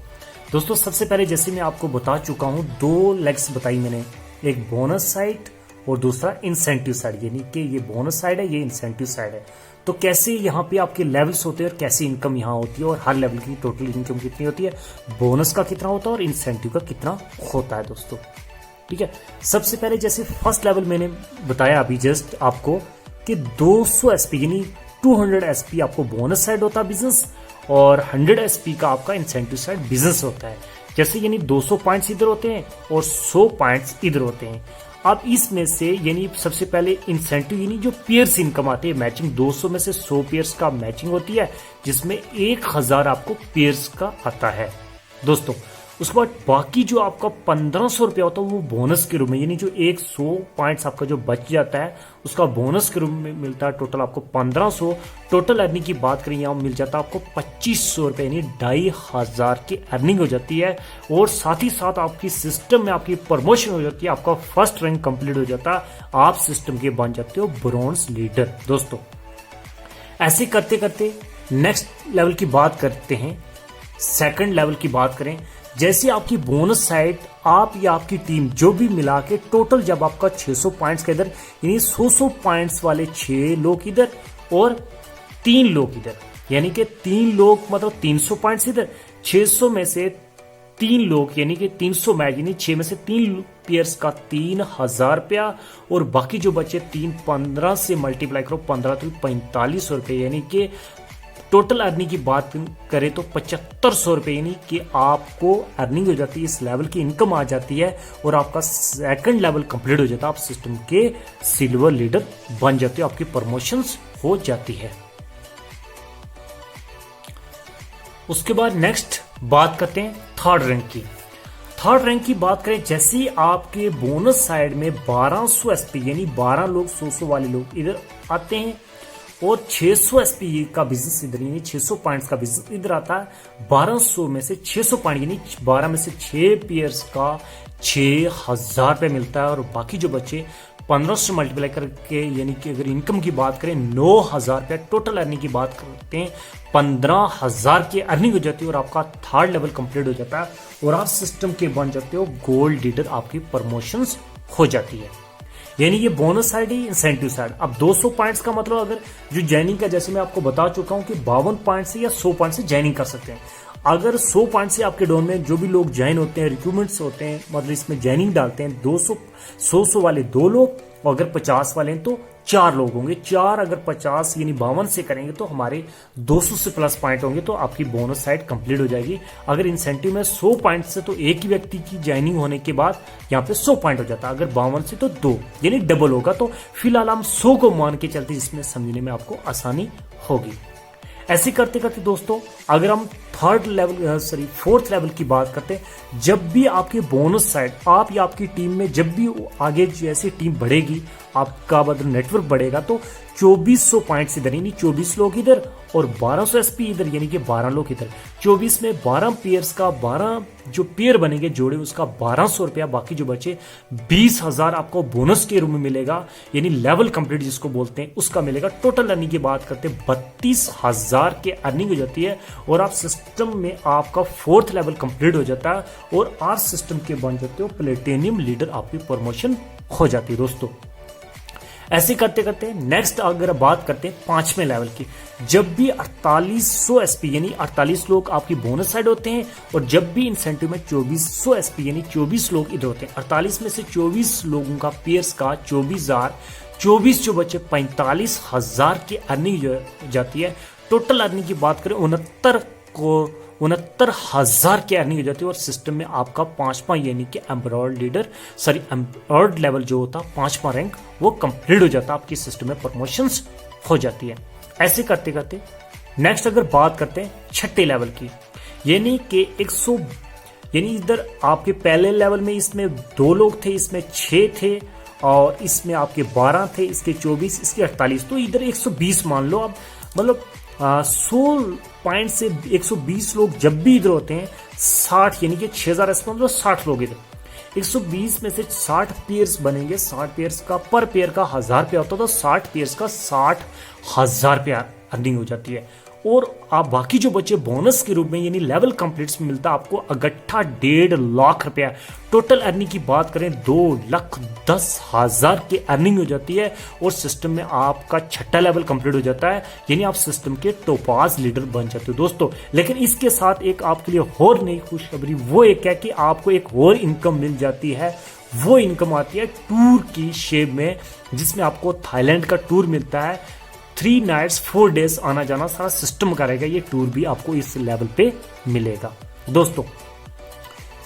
दोस्तों सबसे पहले जैसे मैं आपको बता चुका हूँ, 2 लेग्स बताई मैंने, एक बोनस साइड और दूसरा इंसेंटिव साइड, यानी कि ये बोनस साइड है, ये इंसेंटिव साइड है। तो कैसे यहाँ पे आपके लेवल्स होते हैं और कैसे इनकम यहाँ होती है और हर लेवल की टोटल इनकम कितनी होती है, बोनस का कितना होता है और इंसेंटिव का कितना होता है दोस्तों, ठीक है। सबसे पहले जैसे फर्स्ट लेवल मैंने बताया अभी जस्ट आपको कि 200 एसपी यानी 200 एसपी आपको बोनस साइड होता है बिजनेस, और 100 एसपी का आपका इंसेंटिव साइड बिजनेस होता है। जैसे यानी 200 पॉइंट्स इधर होते हैं और 100 पॉइंट्स इधर होते हैं। अब इसमें से यानी सबसे पहले इंसेंटिव यानी जो पेयर्स इनकम आती है, मैचिंग 200 में से 100 पेयर्स का मैचिंग होती है, जिसमें 1000 आपको पेयर्स का आता है दोस्तों। उसके बाद बाकी जो आपका 1500 रुपया होता है वो बोनस के रूप में, यानी जो 100 पॉइंट्स आपका जो बच जाता है उसका बोनस के रूप में मिलता है। टोटल आपको 1500। टोटल अर्निंग की बात करें यहाँ मिल जाता है आपको 2500 रुपये, यानी 2500 की अर्निंग हो जाती है। और साथ ही साथ आपकी सिस्टम में आपकी प्रमोशन हो जाती है, आपका फर्स्ट रैंक कंप्लीट हो जाता है, आप सिस्टम के बन जाते हो ब्रॉन्ज लीडर। दोस्तों ऐसे करते करते नेक्स्ट लेवल की बात करते हैं। सेकंड लेवल की बात करें, जैसे आपकी बोनस साइड आप या आपकी टीम जो भी मिला के टोटल जब आपका 600 पॉइंट्स का इधर, यानी 100 पॉइंट्स वाले 6 लोग इधर और 3 लोग इधर, यानी कि 3 लोग मतलब 300 पॉइंट्स इधर, 600 में से 3 लोग यानी कि 300 मैच, यानी 6 में से 3 पेयर्स का 3000 रुपया, और बाकी जो बचे 15 से मल्टीप्लाई करो 15 तो 4500 रुपये, यानी कि टोटल अर्निंग की बात करें तो 7500 रुपये, यानी कि आपको अर्निंग हो जाती है, इस लेवल की इनकम आ जाती है और आपका सेकंड लेवल कंप्लीट हो जाता है, आप सिस्टम के सिल्वर लीडर बन जाते हो, आपकी प्रमोशंस हो जाती है। उसके बाद नेक्स्ट बात करते हैं थर्ड रैंक की। थर्ड रैंक की बात करें, जैसे ही आपके बोनस साइड में 1200 एसपी यानी 12 लोग 100 वाले लोग इधर आते हैं और 600 एसपी का बिजनेस इधर, यानी 600 पॉइंट्स का बिजनेस इधर आता है। 1200 में से 600 पॉइंट यानी 12 में से 6 पेयर्स का 6000 रुपये मिलता है, और बाकी जो बचे 15 से मल्टीप्लाई करके, यानी कि अगर इनकम की बात करें 9000 रुपया, टोटल अर्निंग की बात करते हैं 15000 की अर्निंग हो जाती है और आपका थर्ड लेवल कंप्लीट हो जाता है और आप सिस्टम के बन जाते हो गोल्ड लीडर, आपकी प्रमोशंस हो जाती है। यानी ये बोनस साइड ही इंसेंटिव साइड। अब 200 पॉइंट्स का मतलब अगर जो ज्वाइनिंग का, जैसे मैं आपको बता चुका हूं कि 52 पॉइंट से या 100 पॉइंट से ज्वाइनिंग कर सकते हैं। अगर 100 पॉइंट से आपके डोन में जो भी लोग ज्वाइन होते हैं, रिक्रूटमेंट्स होते हैं, मतलब इसमें ज्वाइनिंग डालते हैं 200 वाले 2 लोग, और अगर 50 वाले हैं तो 4 लोग होंगे। 4 अगर 50 यानी 52 से करेंगे तो हमारे 200 से प्लस पॉइंट होंगे, तो आपकी बोनस साइड कंप्लीट हो जाएगी। अगर इंसेंटिव में 100 पॉइंट से तो एक ही व्यक्ति की ज्वाइनिंग होने के बाद यहाँ पे 100 पॉइंट हो जाता है, अगर 52 से तो 2 यानी डबल होगा। तो फिलहाल हम 100 को मान के चलते, जिसमें समझने में आपको आसानी होगी। ऐसे करते करते दोस्तों अगर हम फोर्थ लेवल की बात करते हैं, जब भी आपके बोनस साइड आप या आपकी टीम में जब भी आगे जैसे टीम बढ़ेगी, आपका मतलब नेटवर्क बढ़ेगा, तो 2400 पॉइंट्स इधर यानी 24 लोग इधर और 1200 एसपी इधर यानी कि 12 लोग इधर, 24 में 12 पेयर्स का 12 जो पेयर बनेंगे जोड़े उसका 1200 रुपया, बाकी जो बचे 20,000 आपको बोनस के रूप में मिलेगा, यानी लेवल कंप्लीट जिसको बोलते हैं उसका मिलेगा। टोटल अर्निंग की बात करते हैं 32,000 की अर्निंग हो जाती है और आप सिस्टम में आपका फोर्थ लेवल कंप्लीट हो जाता है और आप सिस्टम के बन जाते हो प्लेटिनियम लीडर, आपकी प्रमोशन हो जाती है दोस्तों। ऐसे करते करते नेक्स्ट अगर बात करते हैं 5वें लेवल की, जब भी 4800 एसपी यानी 48 लोग आपकी बोनस साइड होते हैं और जब भी इंसेंटिव में 2400 एसपी यानी 24 लोग इधर होते हैं, 48 में से 24 लोगों का पेयर्स का 24,000, 24 जो बचे 45,000 की अर्निंग जाती है। टोटल अर्निंग की बात करें 69,000 की अर्निंग हो जाती है और सिस्टम में आपका 5वां यानी कि एम्बरॉयड लेवल जो होता है 5वां रैंक वो कंप्लीट हो जाता है, आपकी सिस्टम में प्रमोशंस हो जाती है। ऐसे करते करते नेक्स्ट अगर बात करते हैं 6ठे लेवल की, यानी कि 100 यानी इधर आपके पहले लेवल में इसमें 2 लोग थे, इसमें 6 थे और इसमें आपके 12 थे, इसके 24, इसके 48, तो इधर 120 मान लो आप, मतलब 100 पॉइंट से 120 लोग जब भी इधर होते हैं 60 यानी कि 6000 मतलब 60 लोग इधर, 120 में से 60 पेयर्स बनेंगे, 60 पेयर्स का पर पेयर का 1000 रुपया होता है, तो 60 पेयर्स का 60,000 रुपया अर्निंग हो जाती है। और आप बाकी जो बचे बोनस के रूप में यानी लेवल कंप्लीट्स में मिलता है आपको अगट्ठा 1.5 लाख रुपया। टोटल अर्निंग की बात करें 2,10,000 की अर्निंग हो जाती है और सिस्टम में आपका 6ठा लेवल कंप्लीट हो जाता है, यानी आप सिस्टम के टोपाज लीडर बन जाते हो दोस्तों। लेकिन इसके साथ एक आपके लिए और नई खुशखबरी वो एक है कि आपको एक और इनकम मिल जाती है। वो इनकम आती है टूर की शेप में, जिसमें आपको थाईलैंड का टूर मिलता है। 3 नाइट्स 4 डेज आना जाना सारा सिस्टम का रहेगा, ये टूर भी आपको इस लेवल पे मिलेगा दोस्तों।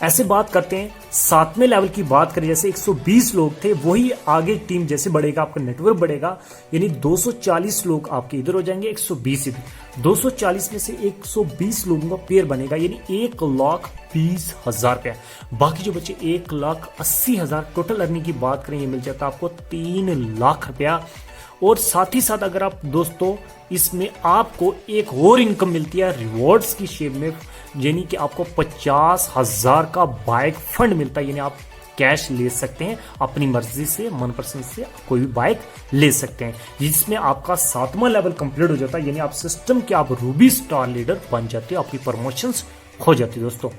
ऐसे बात करते हैं 7वें लेवल की बात करें, जैसे 120 लोग थे, वही आगे टीम जैसे बढ़ेगा, आपका नेटवर्क बढ़ेगा, यानी 240 लोग आपके इधर हो जाएंगे, 120 इधर। 240 में से 120 लोगों का पेयर बनेगा, यानी 1,20,000 रुपया। बाकी जो बच्चे 1,80,000 टोटल अर्निंग की बात करें, ये मिल जाता है आपको 3 लाख रुपया। और साथ ही साथ अगर आप दोस्तों इसमें आपको एक और इनकम मिलती है रिवॉर्ड्स की शेप में, यानी कि आपको 50,000 का बाइक फंड मिलता है, यानी आप कैश ले सकते हैं अपनी मर्जी से, मनपसंद से कोई भी बाइक ले सकते हैं, जिसमें आपका 7वां लेवल कंप्लीट हो जाता है, यानी आप सिस्टम के आप रूबी स्टार लीडर बन जाते हो, आपकी प्रमोशंस हो जाती है दोस्तों।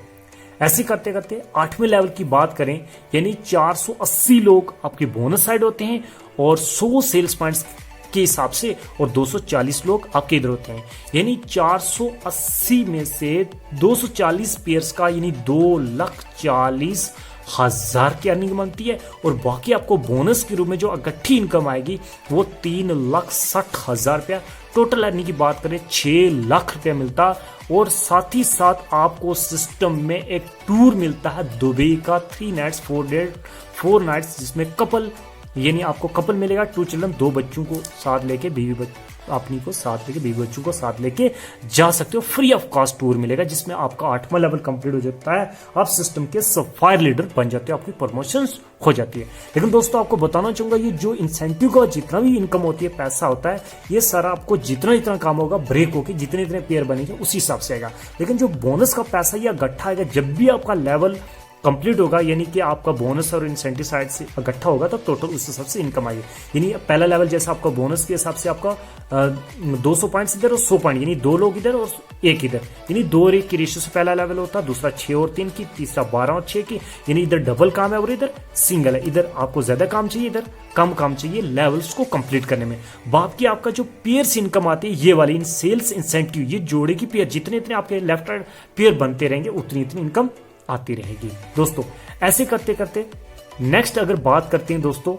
ऐसे करते करते 8वें लेवल की बात करें, यानी 480 लोग आपके बोनस साइड होते हैं और 100 सेल्स पॉइंट्स के हिसाब से, और 240 लोग आपके इधर होते हैं, यानी 480 में से 240 पेयर्स का यानी 2,40,000 की अर्निंग बनती है। और बाकी आपको बोनस के रूप में जो इकट्ठी इनकम आएगी वो 3,60,000 रुपया। टोटल अर्निंग की बात करें 6 लाख रुपया मिलता। और साथ ही साथ आपको सिस्टम में एक टूर मिलता है दुबई का 3 नाइट्स 4 नाइट्स, जिसमें कपल यानी आपको कपल मिलेगा, 2 चिल्ड्रन, 2 बच्चों को साथ लेके अपनी को साथ लेके बीवी बच्चों को साथ लेके जा सकते हो। फ्री ऑफ कॉस्ट टूर मिलेगा, जिसमें आपका 8वां लेवल कंप्लीट हो जाता है, आप सिस्टम के सफायर लीडर बन जाते हो, आपकी प्रमोशन हो जाती है। लेकिन दोस्तों आपको बताना चाहूंगा, ये जो इंसेंटिव का जितना भी इनकम होती है, पैसा होता है, ये सारा आपको जितना काम होगा ब्रेक होके जितने पेयर बनेंगे उसी हिसाब से आएगा। लेकिन जो बोनस का पैसा या गट्ठा आएगा जब भी आपका लेवल कंप्लीट होगा, यानी कि आपका बोनस और इंसेंटिव साइड से इकट्ठा होगा, तब टोटल उस हिसाब से इनकम आएगी। यानी पहला लेवल जैसा आपका बोनस के हिसाब से आपका 200 पॉइंट्स इधर और 100 पॉइंट, यानी 2 लोग इधर और 1 इधर, यानी 2 और 1 की रेशियो से पहला लेवल होता है, दूसरा 6 और 3 की, तीसरा 12 और 6 की, यानी इधर डबल काम है और इधर सिंगल है। इधर आपको ज्यादा काम चाहिए, इधर कम काम चाहिए लेवल्स को कंप्लीट करने में। बाकी आपका जो पेयर्स इनकम आती है ये वाली, इन सेल्स इंसेंटिव, ये जोड़े की पेयर, जितने आपके लेफ्ट राइट पेयर बनते रहेंगे उतनी इनकम आती रहेगी दोस्तों। ऐसे करते करते नेक्स्ट अगर बात करते हैं दोस्तों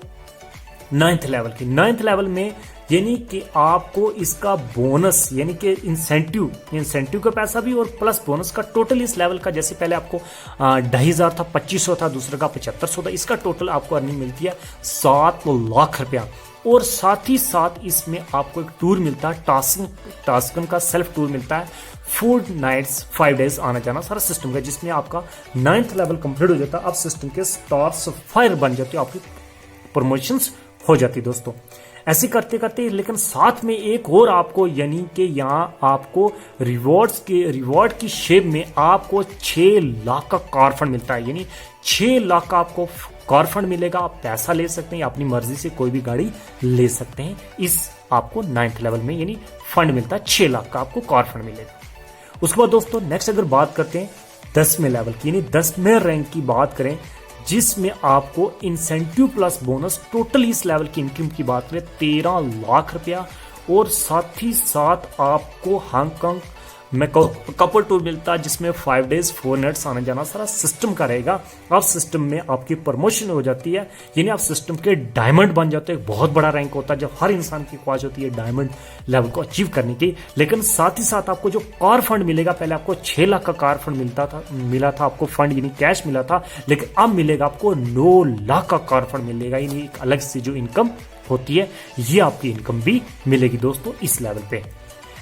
9th लेवल की, 9th लेवल में यानी कि आपको इसका बोनस यानी कि इंसेंटिव का पैसा भी और प्लस बोनस का टोटल इस लेवल का, जैसे पहले आपको 2,500 था, 2,500 था, दूसरे का 7,500 था, इसका टोटल आपको अर्निंग मिलती है 7 लाख रुपया। और साथ ही साथ इसमें आपको एक टूर मिलता है, टास्कन का सेल्फ टूर मिलता है, 4 नाइट्स 5 डेज आना जाना सारा सिस्टम का, जिसमें आपका 9th लेवल कंप्लीट हो जाता है, आप सिस्टम के स्टार सफायर बन जाते हो, आपकी प्रमोशंस हो जाती दोस्तों। ऐसे करते करते लेकिन साथ में एक और आपको, यानी कि यहाँ आपको रिवॉर्ड की शेप में आपको 6 लाख का कार फंड मिलता है, यानी 6 लाख का आपको कार फंड मिलेगा। आप पैसा ले सकते हैं, अपनी मर्जी से कोई भी गाड़ी ले सकते हैं। इस आपको 9th लेवल में यानी फंड मिलता है, 6 लाख का आपको कार फंड मिलेगा। उसके बाद दोस्तों नेक्स्ट अगर बात करते हैं 10वें लेवल की, यानी 10वें रैंक की बात करें, जिसमें आपको इंसेंटिव प्लस बोनस टोटल इस लेवल की इनकम की बात करें 13 लाख रुपया। और साथ ही साथ आपको हांगकांग में कपल टूर मिलता है, जिसमें 5 डेज 4 नाइट्स आना जाना सारा सिस्टम का रहेगा। आप सिस्टम में आपकी प्रमोशन हो जाती है, यानी आप सिस्टम के डायमंड बन जाते हैं। बहुत बड़ा रैंक होता है, जब हर इंसान की ख्वाहिश होती है डायमंड लेवल को अचीव करने की। लेकिन साथ ही साथ आपको जो कार फंड मिलेगा, पहले आपको 6 लाख का कार फंड मिला था आपको फंड, यानी कैश मिला था, लेकिन अब मिलेगा आपको 9 लाख का कार फंड मिलेगा, यानी एक अलग से जो इनकम होती है ये आपकी इनकम भी मिलेगी दोस्तों इस लेवल पे।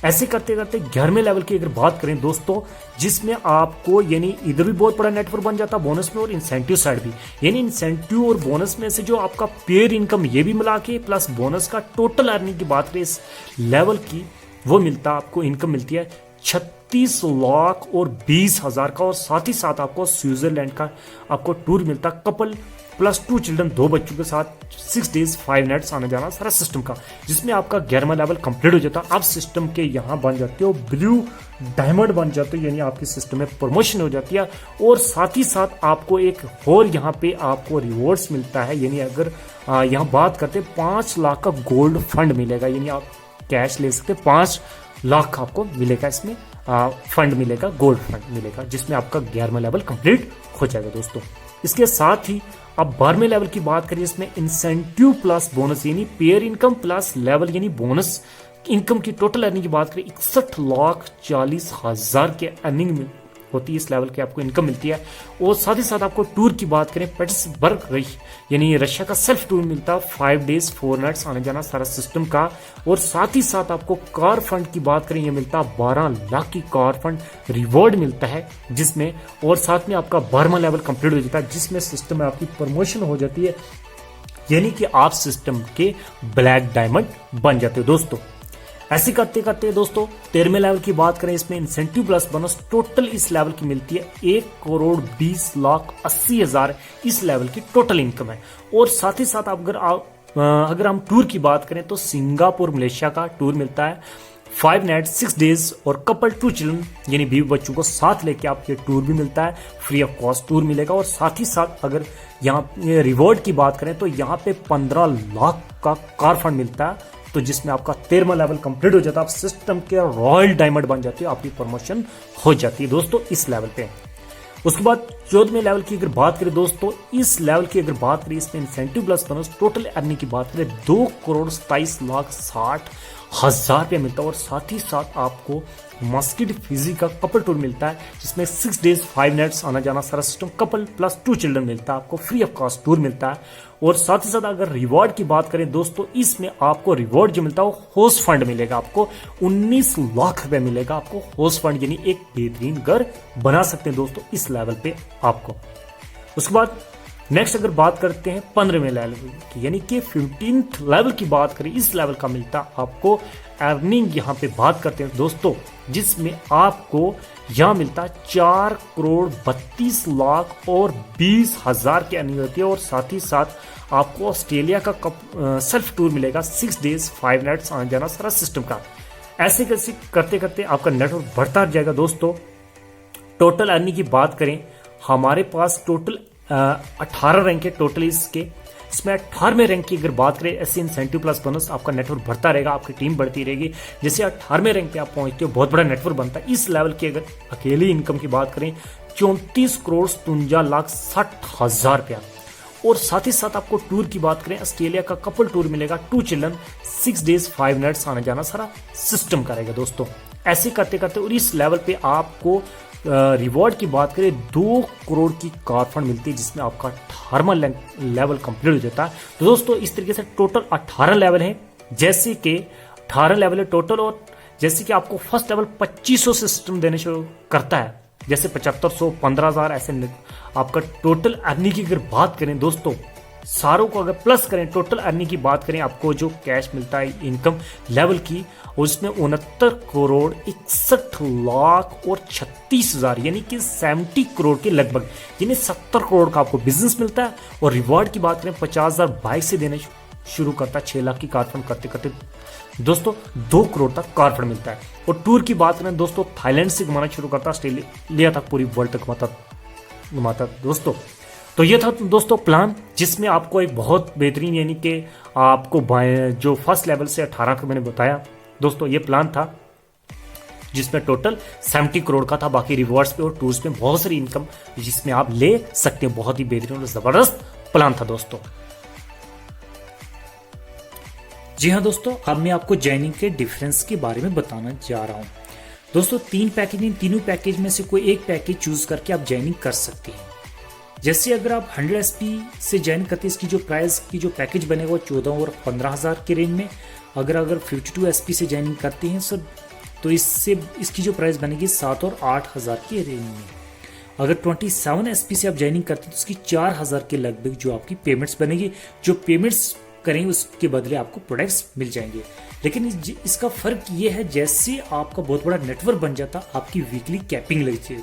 ऐसे करते करते 11वें लेवल की अगर बात करें दोस्तों, जिसमें आपको यानी इधर भी बहुत बड़ा नेटवर्क बन जाता है बोनस में और इंसेंटिव साइड भी, यानी इंसेंटिव और बोनस में से जो आपका पेयर इनकम ये भी मिला के प्लस बोनस का टोटल अर्निंग की बात करें इस लेवल की, वो मिलता आपको इनकम मिलती है 36 लाख और 20,000 का। और साथ ही साथ आपको स्विट्जरलैंड का आपको टूर मिलता कपल प्लस 2 चिल्ड्रन, 2 बच्चों के साथ 6 डेज 5 नाइट्स आने जाना सारा सिस्टम का, जिसमें आपका 11वां लेवल कंप्लीट हो जाता है। आप सिस्टम के यहाँ बन जाते हो ब्लू डायमंड बन जाते हो, यानी आपकी सिस्टम में प्रमोशन हो जाती है। और साथ ही साथ आपको एक और यहाँ पे आपको रिवॉर्ड्स मिलता है, यानी अगर यहाँ बात करते 5 लाख का गोल्ड फंड मिलेगा, यानी आप कैश ले सकते 5 लाख आपको मिलेगा, इसमें फंड मिलेगा, गोल्ड फंड मिलेगा, जिसमें आपका 11वां लेवल कंप्लीट हो जाएगा दोस्तों। इसके साथ ही अब 12वें लेवल की बात करिए, इसमें इंसेंटिव प्लस बोनस यानी पेयर इनकम प्लस लेवल यानी बोनस इनकम की टोटल अर्निंग की बात करें 61,40,000 के अर्निंग में होती है, इस लेवल की आपको इनकम मिलती है। और साथ ही साथ आपको टूर की बात करें, पीटर्सबर्ग यानी रशिया का सेल्फ टूर मिलता है, 5 डेज 4 नाइट्स आने जाना सारा सिस्टम का। और साथ ही साथ आपको कार फंड की बात करें, ये मिलता है 12 लाख की कार फंड रिवॉर्ड मिलता है जिसमें, और साथ में आपका 12वां लेवल कंप्लीट हो जाता है जिसमें सिस्टम में आपकी प्रमोशन हो जाती है, यानी कि आप सिस्टम के ब्लैक डायमंड बन जाते हो दोस्तों। ऐसे करते करते दोस्तों 13वें लेवल की बात करें, इसमें इंसेंटिव प्लस बोनस टोटल इस लेवल की मिलती है 1,20,80,000 इस लेवल की टोटल इनकम है। और साथ ही साथ अगर हम टूर की बात करें तो सिंगापुर मलेशिया का टूर मिलता है, 5 नाइट 6 डेज और कपल 2 चिल्ड्रन यानी बीवी बच्चों को साथ लेके आप ये टूर भी मिलता है, फ्री ऑफ कॉस्ट टूर मिलेगा। और साथ ही साथ अगर यहाँ रिवॉर्ड की बात करें तो यहाँ पे 15 लाख का कार फंड मिलता है, तो जिसमें आपका 13वां लेवल कंप्लीट हो जाता है, आप सिस्टम के रॉयल डायमंड बन जाते हो, आपकी प्रमोशन हो जाती है दोस्तों इस लेवल पे। उसके बाद 14वें लेवल की अगर बात करें दोस्तों, इस लेवल की अगर बात करें, इसमें incentive plus bonus total earning की बात करें 2,27,60,000 रुपया मिलता है। और साथ ही साथ आपको मस्किट फिजी का कपल टूर मिलता है जिसमें 6 डेज 5 नाइट्स आना जाना सारा सिस्टम, कपल प्लस 2 चिल्ड्रन मिलता है, आपको फ्री ऑफ कॉस्ट टूर मिलता है। और साथ ही साथ अगर रिवॉर्ड की बात करें दोस्तों, इसमें आपको रिवॉर्ड जो मिलता है वो होस्ट फंड मिलेगा, आपको 19 लाख रुपए मिलेगा आपको होस्ट फंड, यानी एक बेहतरीन घर बना सकते हैं दोस्तों इस लेवल पे आपको। उसके बाद नेक्स्ट अगर बात करते हैं 15वें लेवल की, यानी कि 15th लेवल की बात करें, इस लेवल का मिलता आपको अर्निंग, यहाँ पे बात करते हैं दोस्तों, जिसमें आपको यहाँ मिलता है 4,32,20,000 की अर्निंग होती है। और साथ ही साथ आपको ऑस्ट्रेलिया का सेल्फ टूर मिलेगा, 6 डेज 5 नाइट्स आने जाना सारा सिस्टम का। ऐसे कैसे करते करते आपका नेटवर्क बढ़ता जाएगा दोस्तों। टोटल अर्निंग की बात करें, हमारे पास टोटल 18 रैंक है टोटल इसमें 18वें रैंक की अगर बात करें, ऐसे इंसेंटिव प्लस बोनस आपका नेटवर्क बढ़ता रहेगा, आपकी टीम बढ़ती रहेगी। जैसे 18वें रैंक पे आप पहुंचते हो, बहुत बड़ा नेटवर्क बनता है। इस लेवल की अगर अकेली इनकम की बात करें 34,53,60,000 रुपया। और साथ ही साथ आपको टूर की बात करें, ऑस्ट्रेलिया का कपल टूर मिलेगा, 2 चिल्ड्रन 6 डेज 5 नाइट्स आना जाना सारा सिस्टम का रहेगा दोस्तों। ऐसे करते करते और इस लेवल पे आपको रिवॉर्ड की बात करें 2 करोड़ की कार फंड मिलती है, जिसमें आपका 18वां लेवल कंप्लीट हो जाता है। तो दोस्तों इस तरीके से टोटल 18 लेवल है, जैसे कि 18 लेवल है टोटल। और जैसे कि आपको फर्स्ट लेवल 2500 सिस्टम देने शुरू करता है, जैसे 7500 15,000 ऐसे आपका टोटल अर्निंग की अगर बात करें दोस्तों, सारों को अगर प्लस करें टोटल अर्निंग की बात करें, आपको जो कैश मिलता है इनकम लेवल की, उसमें 69,36,36,000 यानी कि 70 करोड़ के लगभग, यानी 70 करोड़ का आपको बिजनेस मिलता है। और रिवॉर्ड की बात करें 50,000 बाइक से देने शुरू करता है, 6 लाख की कार फंड करते करते दोस्तों 2 करोड़ तक कार फंड मिलता है। और टूर की बात करें दोस्तों, थाईलैंड से घुमाना शुरू करता, ऑस्ट्रेलिया तक पूरी वर्ल्ड तक घुमाता दोस्तों। तो ये था दोस्तों प्लान, जिसमें आपको एक बहुत बेहतरीन, यानी कि आपको जो फर्स्ट लेवल से 18 का मैंने बताया दोस्तों, ये प्लान था जिसमें टोटल 70 करोड़ का था। बाकी रिवॉर्ड्स पे और टूर्स पे बहुत सारी इनकम जिसमें आप ले सकते हैं। बहुत ही बेहतरीन और जबरदस्त प्लान था दोस्तों। जी हाँ दोस्तों, अब मैं आपको ज्वाइनिंग के डिफरेंस के बारे में बताना जा रहा हूँ दोस्तों। 3 पैकेज हैं, तीनों पैकेज में से कोई एक पैकेज चूज करके आप ज्वाइनिंग कर सकते हैं। जैसे अगर आप 100 SP से ज्वाइन करते हैं, इसकी जो प्राइस की जो पैकेज बनेगा वो 14 और 15,000 के रेंज में। अगर 52 SP से ज्वाइनिंग करते हैं सर, तो इसकी जो प्राइस बनेगी 7 और 8,000 के रेंज में। अगर 27 SP से आप ज्वाइनिंग करते हैं तो इसकी 4,000 के लगभग जो आपकी पेमेंट्स बनेगी। जो पेमेंट्स करेंगे उसके बदले आपको प्रोडक्ट्स मिल जाएंगे। लेकिन इसका फर्क ये है, जैसे आपका बहुत बड़ा नेटवर्क बन जाता, आपकी वीकली कैपिंग लग जाती है।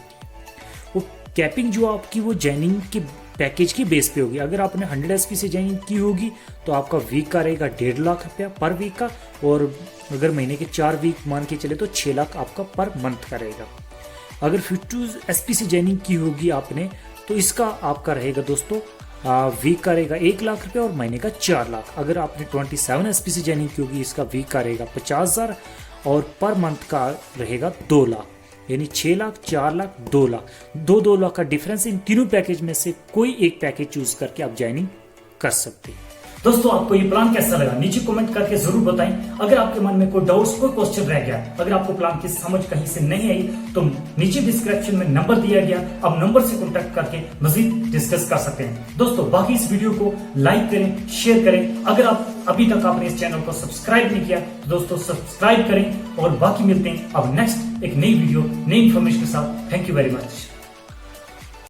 वो कैपिंग जो आपकी वो ज्वाइनिंग के पैकेज की बेस पे होगी। अगर आपने 100 SP से ज्वाइनिंग की होगी तो आपका वीक का रहेगा 1.5 लाख रुपया पर वीक का। और अगर महीने के 4 वीक मान के चले तो 6 लाख आपका पर मंथ का रहेगा। अगर 52 SP से ज्वाइनिंग की होगी आपने, तो इसका आपका रहेगा दोस्तों वीक का रहेगा 1 लाख रुपया और महीने का 4 लाख। अगर आपने 27 SP से ज्वाइनिंग की होगी, इसका वीक का रहेगा 50,000 और पर मंथ का रहेगा 2 लाख, यानी 6 लाख 4 लाख 2 लाख। 2 लाख का डिफरेंस। इन तीनों पैकेज में से कोई एक पैकेज चूज करके आप ज्वाइनिंग कर सकते हैं। दोस्तों आपको ये प्लान कैसा लगा नीचे कमेंट करके जरूर बताएं। अगर आपके मन में कोई डाउट्स कोई क्वेश्चन रह गया, अगर आपको प्लान की समझ कहीं से नहीं आई तो नीचे डिस्क्रिप्शन में नंबर दिया गया, आप नंबर से कॉन्टेक्ट करके मजीद डिस्कस कर सकते हैं। दोस्तों बाकी इस वीडियो को लाइक करें, शेयर करें। अगर आप अभी तक आपने इस चैनल को सब्सक्राइब नहीं किया तो दोस्तों सब्सक्राइब करें और बाकी मिलते हैं अब नेक्स्ट एक नई वीडियो नई इंफॉर्मेशन के साथ। Thank you very much.